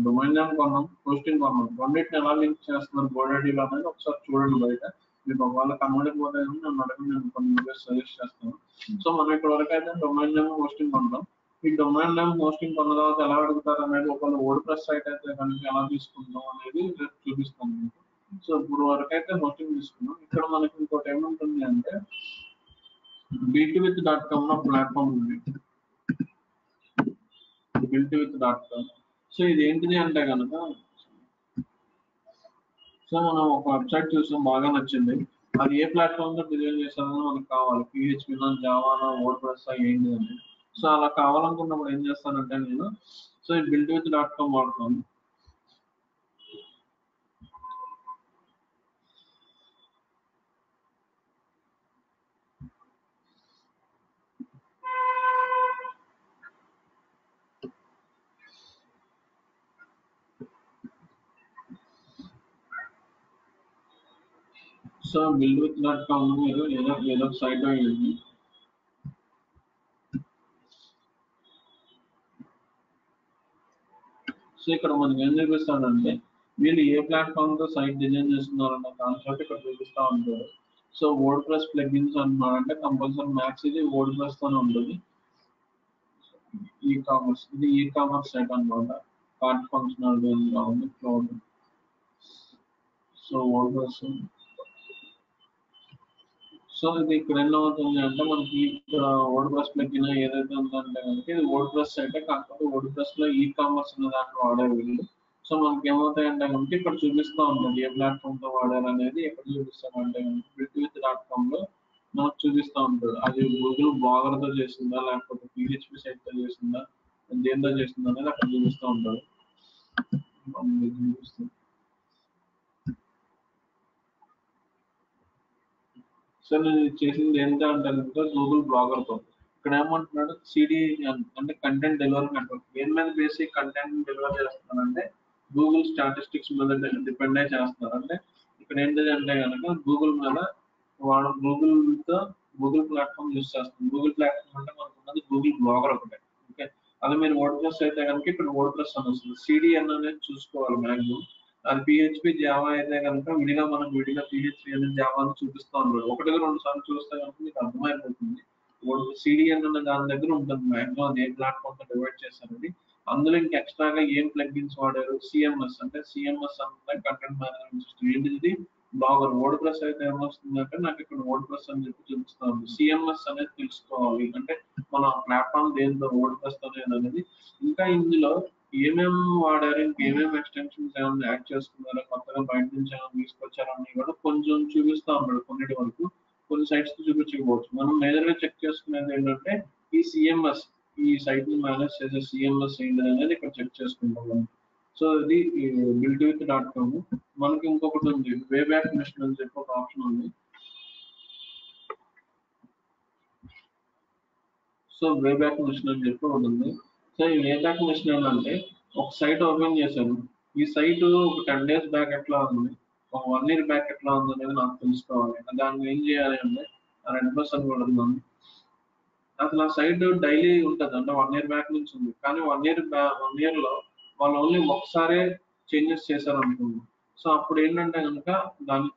B: డొమైన్ నేమ్ కొన్నాం, హోస్టింగ్ కొన్నాం, రెండింటిని ఎలా లింక్ చేస్తున్నారు గోడాడీలో అనేది ఒకసారి చూడండి బయట. మీకు ఒకవేళ కనబడిపోతే నన్ను అడగండి, నేను కొన్ని వీడియోస్ సజెస్ట్ చేస్తాను. సో మనం ఇక్కడ వరకు అయితే డొమైన్ నేమ్ హోస్టింగ్ కొంటాం. ఈ డొమైన్ నేమ్ హోస్టింగ్ కొన్న తర్వాత ఎలా అడుగుతారు అనేది, ఒకవేళ వర్డ్ ప్రెస్ సైట్ అయితే కనుక ఎలా తీసుకుంటాం అనేది రేపు చూపిస్తాను మీకు. సో ఇప్పుడు వరకు అయితే హోస్టింగ్ తీసుకున్నాం. ఇక్కడ మనకి ఇంకోటి ఏముంటుంది అంటే builtwith.com లో ప్లాట్ఫామ్ ఉంది, builtwith.com. సో ఇది ఏంటిది అంటే కనుక, సో మనం ఒక వెబ్సైట్ చూసాం, బాగా నచ్చింది, అది ఏ ప్లాట్ఫామ్ తో డిజైన్ చేస్తారని మనకు కావాలి, పిహెచ్పీనా, జావానా, వర్డ్ ప్రెస్ ఏంటి అని. సో అలా కావాలనుకున్నప్పుడు ఏం చేస్తానంటే నేను సో ఈ builtwith.com వాడతాను. సో builtwith.com మీరు ఏదో సైట్ అయ్యింది. సో ఇక్కడ మనకి ఏం చూపిస్తాడంటే వీళ్ళు ఏ ప్లాట్ఫామ్ తో సైట్ డిజైన్ చేస్తున్నారన్న కాన్సెప్ట్ ఇక్కడ చూపిస్తూ ఉంటారు. సో వర్డ్ ప్రెస్ ప్లగిన్స్ అన్నారంటే కంపల్సరీ మ్యాక్స్ ఇది వర్డ్ ప్రెస్ తోనే ఉంటుంది. ఈ కామర్స్, ఇది ఈ కామర్స్ సైట్ అనమాట, కార్ట్ ఫంక్షనాలిటీ ఉంది, cloud. So word press, so ఇది ఇక్కడ ఎన్ని అవుతుంది అంటే మనకి ఇక్కడ వర్డ్ ప్రెస్ ప్లగిన్ ఏదైతే ఉందంటే కనుక ఇది వర్డ్ ప్రెస్ అయితే, కాకపోతే వర్డ్ ప్రెస్ లో ఈ కామర్స్ అనే దాంట్లో వాడారు వీళ్ళు. సో మనకి ఏమవుతాయంటే కనుక ఇక్కడ చూపిస్తూ ఉంటుంది ఏ ప్లాట్ఫామ్ తో వాడారు అనేది. ఎక్కడ చూపిస్తామంటే builtwith.com లో మనకు చూపిస్తూ ఉంటాడు. అది గూగుల్ బ్లాగర్తో చేసిందా లేకపోతే PHP సైట్తో చేసిందా దేంతో చేసిందా అనేది అక్కడ చూపిస్తూ ఉంటాడు. సో నేను చేసింది ఏంటంటే గూగుల్ బ్లాగర్తో. ఇక్కడ ఏమంటున్నాడు సిడి అంటే కంటెంట్ డెలివరీ నెట్వర్క్. దేని మీద బేసిక్ కంటెంట్ డెలివరీ చేస్తున్నారంటే గూగుల్ స్టాటిస్టిక్స్ మీద డిపెండ్ అయి చేస్తున్నారు. అంటే ఇక్కడ ఏంటంటే కనుక గూగుల్ మీద వాడు గూగుల్ ప్లాట్ఫామ్ యూస్ చేస్తాం. గూగుల్ ప్లాట్ఫామ్ అంటే మనకు ఉన్నది గూగుల్ బ్లాగర్ ఒకటే. ఓకే, అదే మీరు వర్డ్ప్రెస్ అయితే కనుక ఇక్కడ వర్డ్ప్రెస్ అని వస్తుంది. సిడిఎన్ అనేది చూసుకోవాలి మ్యాక్సిమం. అది PHP జావా అయితే కనుక విడిగా PHP అనేది జావా అని చూపిస్తూ ఉంటాడు. ఒకటిగా 2 సార్లు చూస్తే కనుక మీకు అర్థమైపోతుంది. సిడిఎన్ అన్న దాని దగ్గర ఉంటుంది మ్యాక్సిమం అది ఏ ప్లాట్ఫామ్ తో డివైడ్ చేశారని. అందులో ఇంకా ఎక్స్ట్రాగా ఏం ప్లగ్ఇన్స్ వాడారు, సిఎంఎస్ అంటే సిఎంఎస్ అంటే కంటెంట్ మేనేజ్మెంట్ సిస్టమ్. ఏంటిది బ్లాగర్. వర్డ్ ప్రెస్ అయితే ఏమొస్తుందంటే నాకు ఇక్కడ వర్డ్ ప్రెస్ అని చెప్పి చూపిస్తాను. సిఎంఎస్ అనేది తెలుసుకోవాలి అంటే మన ప్లాట్ఫామ్ దేంతో వర్డ్ ప్రెస్ అనేది. ఇంకా ఇందులో ఏమేమి వాడారు, ఇంకేమేమి ఎక్స్టెన్షన్స్ ఏమైనా యాడ్ చేసుకున్నారో, కొత్తగా బయట నుంచి ఏమైనా తీసుకొచ్చారో అని కూడా కొంచెం చూపిస్తూ ఉంటాడు. కొన్నిటి వరకు కొన్ని సైట్స్ చూపించకపోవచ్చు. మనం మేజర్గా చెక్ చేసుకునేది ఏంటంటే ఈ సిఎంఎస్, ఈ సైట్ ని మేనేజ్ చేసే సిఎంఎస్ ఏంటి అనేది ఇక్కడ చెక్ చేసుకుంటాం. సో ఇది buildwith.com. మనకి ఇంకొకటి ఉంది వేబ్యాక్ మిషన్ అని చెప్పి ఒక ఆప్షన్ ఉంది. సో వేబ్యాక్ మిషన్ అని చెప్పి ఒకటి ఉంది. సో ఈ వేబ్యాక్ మిషన్ ఏంటంటే ఒక సైట్ ఓపెన్ చేశాను. ఈ సైట్ ఒక 10 days బ్యాక్ ఎట్లా ఉంది, ఒక 1 year బ్యాక్ ఎట్లా ఉంది అనేది నాకు తెలుసుకోవాలి. దాన్ని ఏం చేయాలి అంటే రెడ్ బస్ అని కూడా ఉంది. అసలు ఆ సైట్ డైలీ ఉంటుంది అంటే 1 year బ్యాక్ నుంచి ఉంది. కానీ 1 year లో వాళ్ళు ఓన్లీ ఒకసారే చేంజెస్ చేశారు అనుకోండి. సో అప్పుడు ఏంటంటే కనుక దాన్ని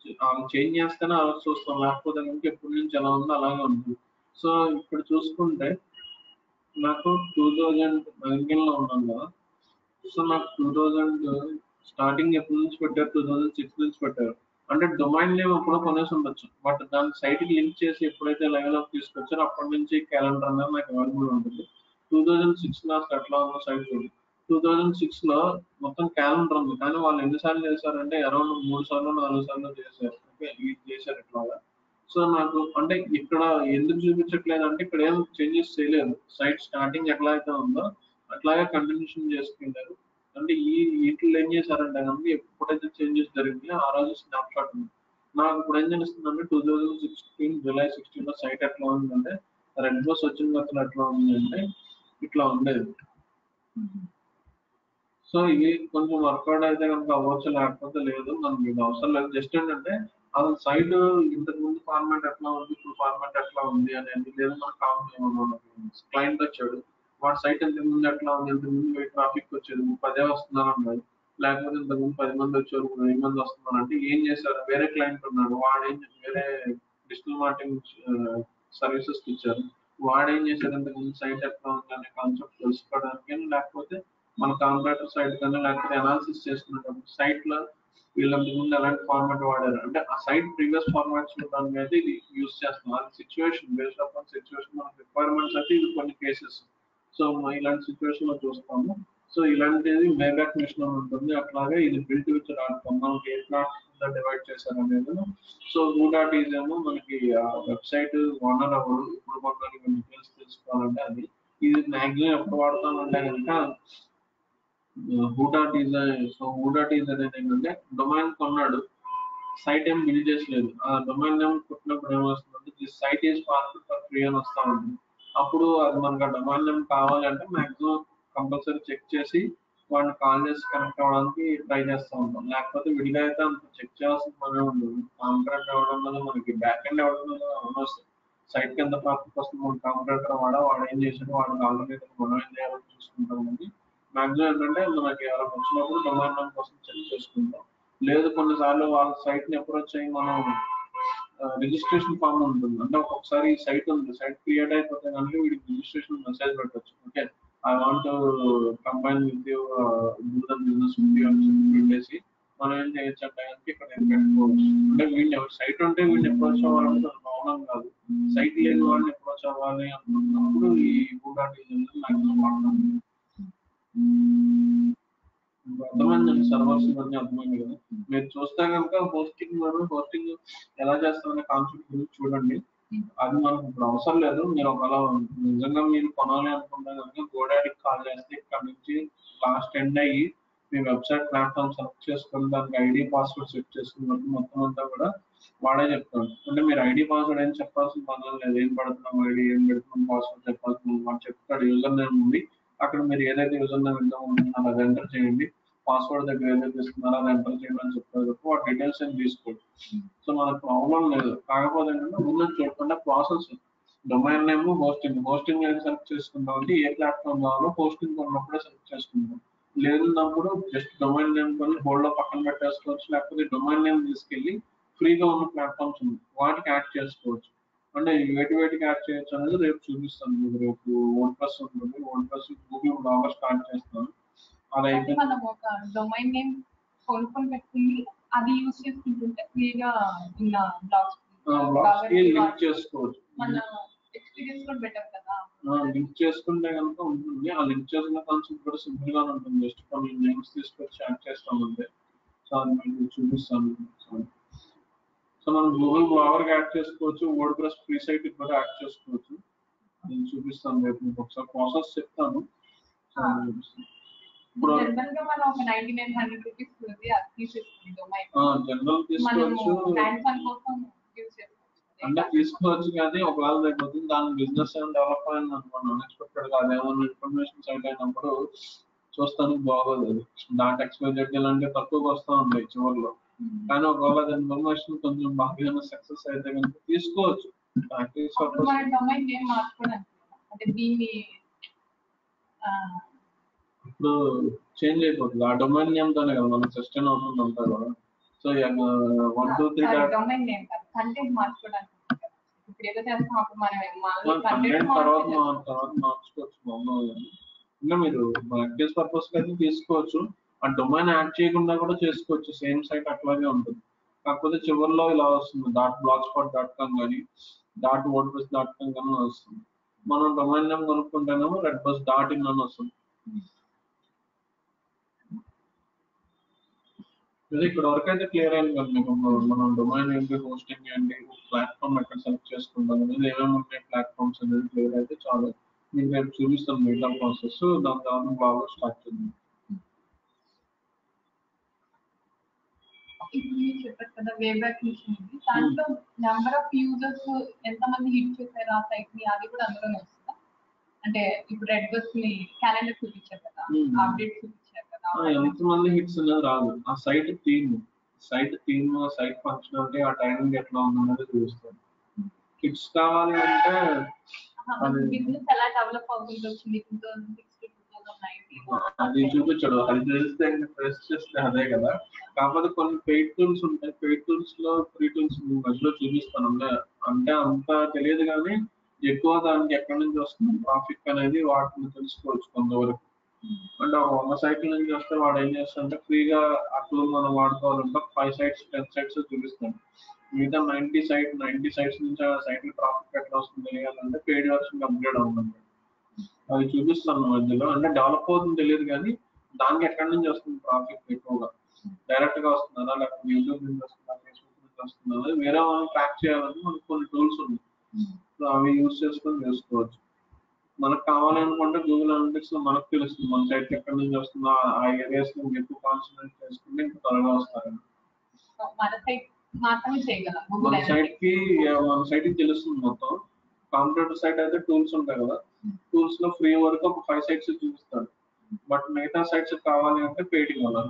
B: చేంజ్ చేస్తేనే అలా చూస్తాం, లేకపోతే కనుక ఎప్పటి నుంచి ఎలా ఉందో అలాగే ఉంటుంది. సో ఇప్పుడు చూసుకుంటే నాకు 2019లో ఉన్నాను కదా. సో నాకు 2000 స్టార్టింగ్ ఎప్పటి నుంచి పెట్టారు, 2006 నుంచి పెట్టారు. అంటే డొమైన్ నేమ్ ఎప్పుడో కొనేసి ఉండొచ్చు, బట్ దాని సైట్కి లింక్ చేసి ఎప్పుడైతే లెవెల్లోకి తీసుకొచ్చారో అప్పటి నుంచి క్యాలెండర్ అనేది నాకు అవైలబుల్ ఉంటుంది. 2006 నాకు ఎట్లా ఉన్న సైట్ 2006లో మొత్తం క్యాలెండర్ ఉంది. కానీ వాళ్ళు ఎన్నిసార్లు చేశారంటే అరౌండ్ 3 సార్లు 4 సార్లు చేశారు. ఓకే, ఇది చేశారు ఇట్లాగా. సో నాకు అంటే ఇక్కడ ఎందుకు చూపించట్లేదు అంటే ఇక్కడ ఏం చేంజెస్ చేయలేదు. సైట్ స్టార్టింగ్ ఎట్లా అయితే ఉందో అట్లాగే కంటిన్యూషన్ చేసుకుంటారు. అంటే వీటిలో ఏం చేశారంటే కనుక ఎప్పుడైతే చేంజెస్ జరిగిందో ఆ రోజు స్నాప్ షాట్ ఉంది. నాకు ఇప్పుడు ఏం తెలుస్తుందంటే 2016 జూలై 16 లో సైట్ ఎట్లా ఉందంటే రెడ్ బస్ వచ్చిన కొత్తలో ఎట్లా ఉంది అంటే ఇట్లా ఉండేది. సో ఇది కొంచెం వర్కౌట్ అయితే కనుక అవ్వచ్చు, లేకపోతే లేదు, మనకి ఇది అవసరం లేదు. జస్ట్ ఏంటంటే అసలు సైట్ ఇంతకు ముందు ఫార్మాట్ ఎట్లా ఉంది, ఇప్పుడు ఫార్మాట్ ఎట్లా ఉంది అనేది లేదు. మన క్లయింట్ వచ్చాడు, వాడి సైట్ ఇంతకు ముందు ఎట్లా ఉంది, ఇంతకు ముందు ట్రాఫిక్ వచ్చేది 10 వస్తున్నారు అన్నారు, లేకపోతే ఇంతకు ముందు 10 మంది వచ్చారు 10 మంది వస్తున్నారు అంటే ఏం చేశారు, వేరే క్లయింట్ ఉన్నాడు, వేరే డిజిటల్ మార్కెటింగ్ సర్వీసెస్ ఇచ్చారు. వాడేం చేశారు, ఇంతకు ముందు సైట్ ఎట్లా ఉంది అనే కాన్సెప్ట్ తెలుసుకోవడానికి, లేకపోతే మన కాంట్రాక్టర్ సైట్ కానీ లేకపోతే అనాలిసిస్ చేసుకునేటప్పుడు సైట్ లో వీళ్ళంత ముందు ఎలాంటి ఫార్మాట్ వాడారు అంటే ఆ సైట్ ప్రీవియస్ ఫార్మాట్స్ చూడడానికి అయితే ఇది యూస్ చేస్తాం. అది సిచ్యువేషన్ బేస్డ్ అపాన్ సిచ్యువేషన్ మనకు రిక్వైర్మెంట్స్ అయితే ఇది కొన్ని కేసెస్. సో ఇలాంటి సిచ్యువేషన్ లో చూస్తాము. సో ఇలాంటిది వేబ్యాక్ మిషన్ ఉంటుంది. అట్లాగే ఇది buildwith.com మనకి ఏ ప్లాట్ఫామ్ డివైడ్ చేశారు అనేది. సో who.is ఏమో మనకి వెబ్సైట్ ఓనర్ అవ్వడు, ఇప్పుడు కొన్నాను డీటెయిల్స్ తెలుసుకోవాలంటే అది. ఇది మ్యాక్సిమం ఎప్పుడు వాడతామంటే కనుక who.is అనేది ఏంటంటే డొమైన్ కొన్నాడు, సైట్ ఏం బిల్డ్ చేసలేదు. ఆ డొమైన్ నేమ్ కొట్టినప్పుడు ఏమొస్తుందంటే this site is password for free అని వస్తా ఉంటుంది. అప్పుడు అది మనకు ఆ డొమైన్ నేమ్ కావాలంటే మాక్సిమం కంపల్సరీ చెక్ చేసి వాడిని కాల్ చేసి కనెక్ట్ అవ్వడానికి ట్రై చేస్తూ ఉంటాం. లేకపోతే విడిగా అయితే అంత చెక్ చేయాల్సిన పని ఉండదు. కాంట్రాక్ట్ అవ్వడం వల్ల మనకి బ్యాక్ ఎండ్ అవ్వడం వల్ల అనవసరం. సైట్ కి ఎంత ట్రాఫిక్ వస్తుంది, మన కాంట్రాక్టర్ వాడు ఏం చేసాడు, వాడికి ఆల్రెడీ మనం ఏం చేయాలని చూసుకుంటాం. కానీ మాక్సిమం ఏంటంటే మనకి ఎవరికి వచ్చినప్పుడు డొమైన్ నేమ్ కోసం చెక్ చేసుకుంటాం. లేదు కొన్నిసార్లు వాళ్ళ సైట్ ని అప్రోచ్ అయ్యి మనం రిజిస్ట్రేషన్ ఫామ్ ఉంటుంది. అంటే ఒక్కొక్కసారి ఈ సైట్ ఉంది, సైట్ క్రియేట్ అయిపోతే కనుక వీడికి రిజిస్ట్రేషన్ మెసేజ్ పెట్టచ్చు. Okay, I want combine with you do the business with you అని పెట్టేసి మనం ఏం చేయొచ్చు అంటే కనుక ఇక్కడ పెట్టుకోవచ్చు. అంటే వీడిని సైట్ ఉంటే వీడిని అప్రోచ్ అవ్వాలంటే ప్రాబ్లం కాదు. సైట్ లేని వాళ్ళని అప్రోచ్ అవ్వాలి అనుకున్నప్పుడు ఈ who.is మాక్సిమం వాడతాం. అర్థమైంది సర్వర్స్ ఇవన్నీ అర్థమైంది కదా. మీరు చూస్తే కనుక హోస్టింగ్ ఎలా చేస్తామనే కాన్సెప్ట్ గురించి చూడండి. అది మనకు ఇప్పుడు అవసరం లేదు. మీరు ఒకవేళ నిజంగా మీరు కొనాలి అనుకుంటే కనుక గోడాడీకి కాల్ చేస్తే ఇక్కడ నుంచి లాస్ట్ ఎండ్ అయ్యి మీ వెబ్సైట్ ప్లాట్ఫామ్ సెలెక్ట్ చేసుకుని దానికి ఐడి పాస్వర్డ్ సెట్ చేసుకున్నప్పుడు మొత్తం అంతా కూడా వాడే చెప్తాడు. అంటే మీరు ఐడి పాస్వర్డ్ ఏం చెప్పాల్సిన పని లేదు. ఏం పెడుతున్నాం ఐడి ఏం పెడుతున్నాం పాస్వర్డ్ చెప్పాల్సిన వాడు చెప్తాడు. యూజర్ నేమ్ ఉంది, అక్కడ మీరు ఏదైతే యూజర్ నేమ్ ఎంతో ఉంటున్నారో అది ఎంటర్ చేయండి, పాస్వర్డ్ దగ్గర ఏదైతే ఇస్తున్నారో అది ఎంటర్ చేయండి అని చెప్తారు తప్ప వాటి డీటెయిల్స్ ఏం తీసుకోండి. సో మనకు ప్రాబ్లం లేదు. కాకపోతే ఏంటంటే ముందు చూడకుండా ప్రాసెస్ డొమైన్ నేమ్ హోస్టింగ్ ఏం సెలెక్ట్ చేసుకుంటాం అంటే ఏ ప్లాట్ఫామ్ కావాలో హోస్టింగ్ కొన్నప్పుడే సెలెక్ట్ చేసుకుంటాం. లేదన్నప్పుడు జస్ట్ డొమైన్ నేమ్ కొని హోల్డ్ లో పక్కన పెట్టేసుకోవచ్చు, లేకపోతే డొమైన్ నేమ్ తీసుకెళ్లి ఫ్రీగా ఉన్న ప్లాట్ఫామ్స్ ఉంది వాటికి యాడ్ చేసుకోవచ్చు. అంటే వేటికి యాడ్ చేయొచ్చు అనేది రేపు చూపిస్తాను మీకు. రేపు వర్డ్ ఉంటుంది, వర్డ్ గూగుల్ బ్లాగర్ స్టార్ట్ చేస్తాను.
C: అంటే మనం ఒక డొమైన్ నేమ్ కొనుక్కొని పెట్టుకుని అది యూజ్ చేసుకుంటుంటే ఫ్రీగా ఉన్న
B: బ్లాగ్స్ కి లింక్ చేసుకోవచ్చు.
C: మన ఎక్స్పీరియన్స్ కూడా బెటర్ కదా.
B: లింక్ చేసుకుంటే కనుక ఉంటుంది. ఆ లింక్ చేసుకున్న కాన్సెప్ట్ కూడా సింపుల్ గానే ఉంటుంది. జస్ట్ కొన్ని నేమ్స్ తీసుకొచ్చి యాడ్ చేస్తామంటే. సో అది మీకు చూపిస్తాను. సో మనం గూగుల్ బ్లాగర్ యాడ్ చేసుకోవచ్చు, వర్డ్ ప్రెస్ ఫ్రీ సైట్ కూడా యాడ్ చేసుకోవచ్చు. అది చూపిస్తాను రేపు మీకు ఒకసారి ప్రాసెస్ చెప్తాను.
C: జనరల్ గా మనం ఒక 9900 రూపీస్ అది తీసేసుకుంది డొమైన్.
B: జనరల్ తీసుకోవచ్చు, అంటే తీసుకోవచ్చు. కానీ ఒకవేళ లేకపోతే దాని బిజినెస్ ఏమైనా డెవలప్ అయింది అనుకోండి అన్ఎక్స్పెక్టెడ్ గా అదేమన్నా ఇన్ఫర్మేషన్ సైట్ అయినప్పుడు చూస్తానికి బాగోదు. అది డాట్ ఎక్స్పెక్టెడ్ అంటే తక్కువగా వస్తూ ఉంటాయి చివరిలో. కానీ ఒకవేళ అది ఇన్ఫర్మేషన్ కొంచెం బాగా సక్సెస్ అయితే కనుక తీసుకోవచ్చు. ఇప్పుడు చేంజ్ అయిపోతుంది. ఆ డొమైన్ నేమ్ తోనే కదా మనకు సస్టైన్ అవుతుంది అంతా కూడా. సో 1 2 3 తర్వాత మార్చుకోవచ్చు. ఇంకా మీరు ప్రాక్టీస్ పర్పస్ అయితే తీసుకోవచ్చు. ఆ డొమైన్ యాడ్ చేయకుండా కూడా చేసుకోవచ్చు. సేమ్ సైట్ అట్లాగే ఉంటుంది. కాకపోతే చివరిలో ఇలా వస్తుంది .blogspot.com కానీ .wordpress.com కానీ వస్తుంది. మనం డొమైన్ నేమ్ కొనుక్కుంటేనేమో redbus.in అని వస్తుంది. ఇక్కడ వరకు అయితే క్లియర్ అయింది కదా మీకు. మనం డొమైన్ ఏంటి, హోస్టింగ్ ఏంటి, ప్లాట్ఫామ్ ఎక్కడ సెలెక్ట్ చేసుకుంటాం అనేది, ఏమేమి ఉన్నాయి ప్లాట్ఫామ్స్ అనేది క్లియర్ అయితే చాలు. మీకు రేపు చూపిస్తాం మిగతా ప్రాసెస్. దాని తర్వాత బాగా స్టార్ట్ చేద్దాం.
C: ఇప్పుడు మీరు చెప్పారు కదా వేబ్యాక్ మిషన్, దాంట్లో నెంబర్ ఆఫ్ యూజర్స్ ఎంతమంది హిట్ చేశారు ఆ సైట్ ని, అది కూడా అందులోనే వస్తుందా? అంటే ఇప్పుడు రెడ్ బస్ ని క్యాలెండర్ చూపించారు కదా, అప్డేట్ చూపించారు కదా,
B: ఎంతమంది హిట్స్ అనేది రాదు. ఆ సైట్ థీమ్ సైట్ ఫంక్షనాలిటీ ఆ టైమింగ్ ఎట్లా ఉందనేది చూపిస్తారు. హిట్స్ కావాలి అంటే
C: బిజినెస్ ఎలా డెవలప్ అవుతుంది వచ్చింది 2016 2019
B: అది చూపించడు. అది తెలిస్తే ప్రెస్ చేస్తే అదే కదా. కాకపోతే కొన్ని పెయిడ్ టూల్స్ ఉంటాయి. పెయిడ్ టూల్స్ లో ఫ్రీ టూల్స్ మధ్యలో చూపిస్తాను. అంటే అంత తెలియదు కానీ ఎక్కువ దానికి ఎక్కడి నుంచి వస్తుంది ట్రాఫిక్ అనేది వాటిని తెలుసుకోవచ్చు కొంతవరకు. అంటే 100 సైట్ల నుంచి వస్తే వాడు ఏం చేస్తాడంటే ఫ్రీగా ఆ టూల్ మనం వాడుకోవాలంటే 5 sites 10 sites చూపిస్తాడు. మిగతా 90 sites నుంచి ఆ సైట్ ట్రాఫిక్ ఎట్లా వస్తుంది తెలియాలంటే పెయిడ్ వర్షన్ అప్గ్రేడ్ అవుతుంది. అది చూపిస్తాను మధ్యలో. అంటే డెవలప్ అవుతుంది తెలియదు కానీ దానికి ఎక్కడి నుంచి వస్తుంది ట్రాఫిక్ ఎక్కువగా, డైరెక్ట్ గా వస్తున్నారా లేకపోతే యూట్యూబ్ నుంచి వస్తుందా, ఫేస్బుక్ నుంచి వస్తుందా, వేరే వాళ్ళని ట్రాక్ చేయాలని మనకు కొన్ని టూల్స్ ఉన్నాయి. సో అవి యూజ్ చేసుకొని చేసుకోవచ్చు. మనకు కావాలి అనుకుంటే గూగుల్ అనలిటిక్స్ లో మనకు తెలుస్తుంది మన సైట్ ఎక్కడి నుంచి వస్తుందో. ఆ ఏరియాస్ నుంచి ఎక్కువ కాన్సన్ట్రేట్ చేసుకుంటే ఇంకా త్వరగా వస్తారని మన సైట్ కి తెలుస్తుంది మొత్తం. కాంపిటేటివ్ సైట్ అయితే టూల్స్ ఉంటాయి కదా, టూల్స్ లో ఫ్రీ వరకు ఒక 5 sites చూపిస్తాడు. బట్ మిగతా సైట్స్ కావాలి అంటే పెయిడ్ ఇవ్వాలి.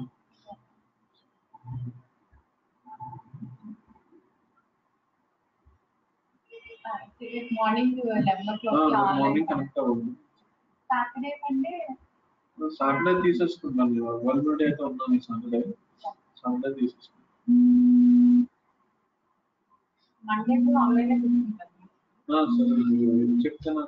C: మార్నింగ్ 11 o'clock
B: కనెక్ట్ అవ్వదు.
C: సాటర్డే
B: తీసేసుకుంటాను. అవైలబిలిటీ అయితే ఉన్నాను సాటర్డే తీసేసుకుంటాను.
C: మండే ఆన్లైన్
B: సరే చెప్తాను.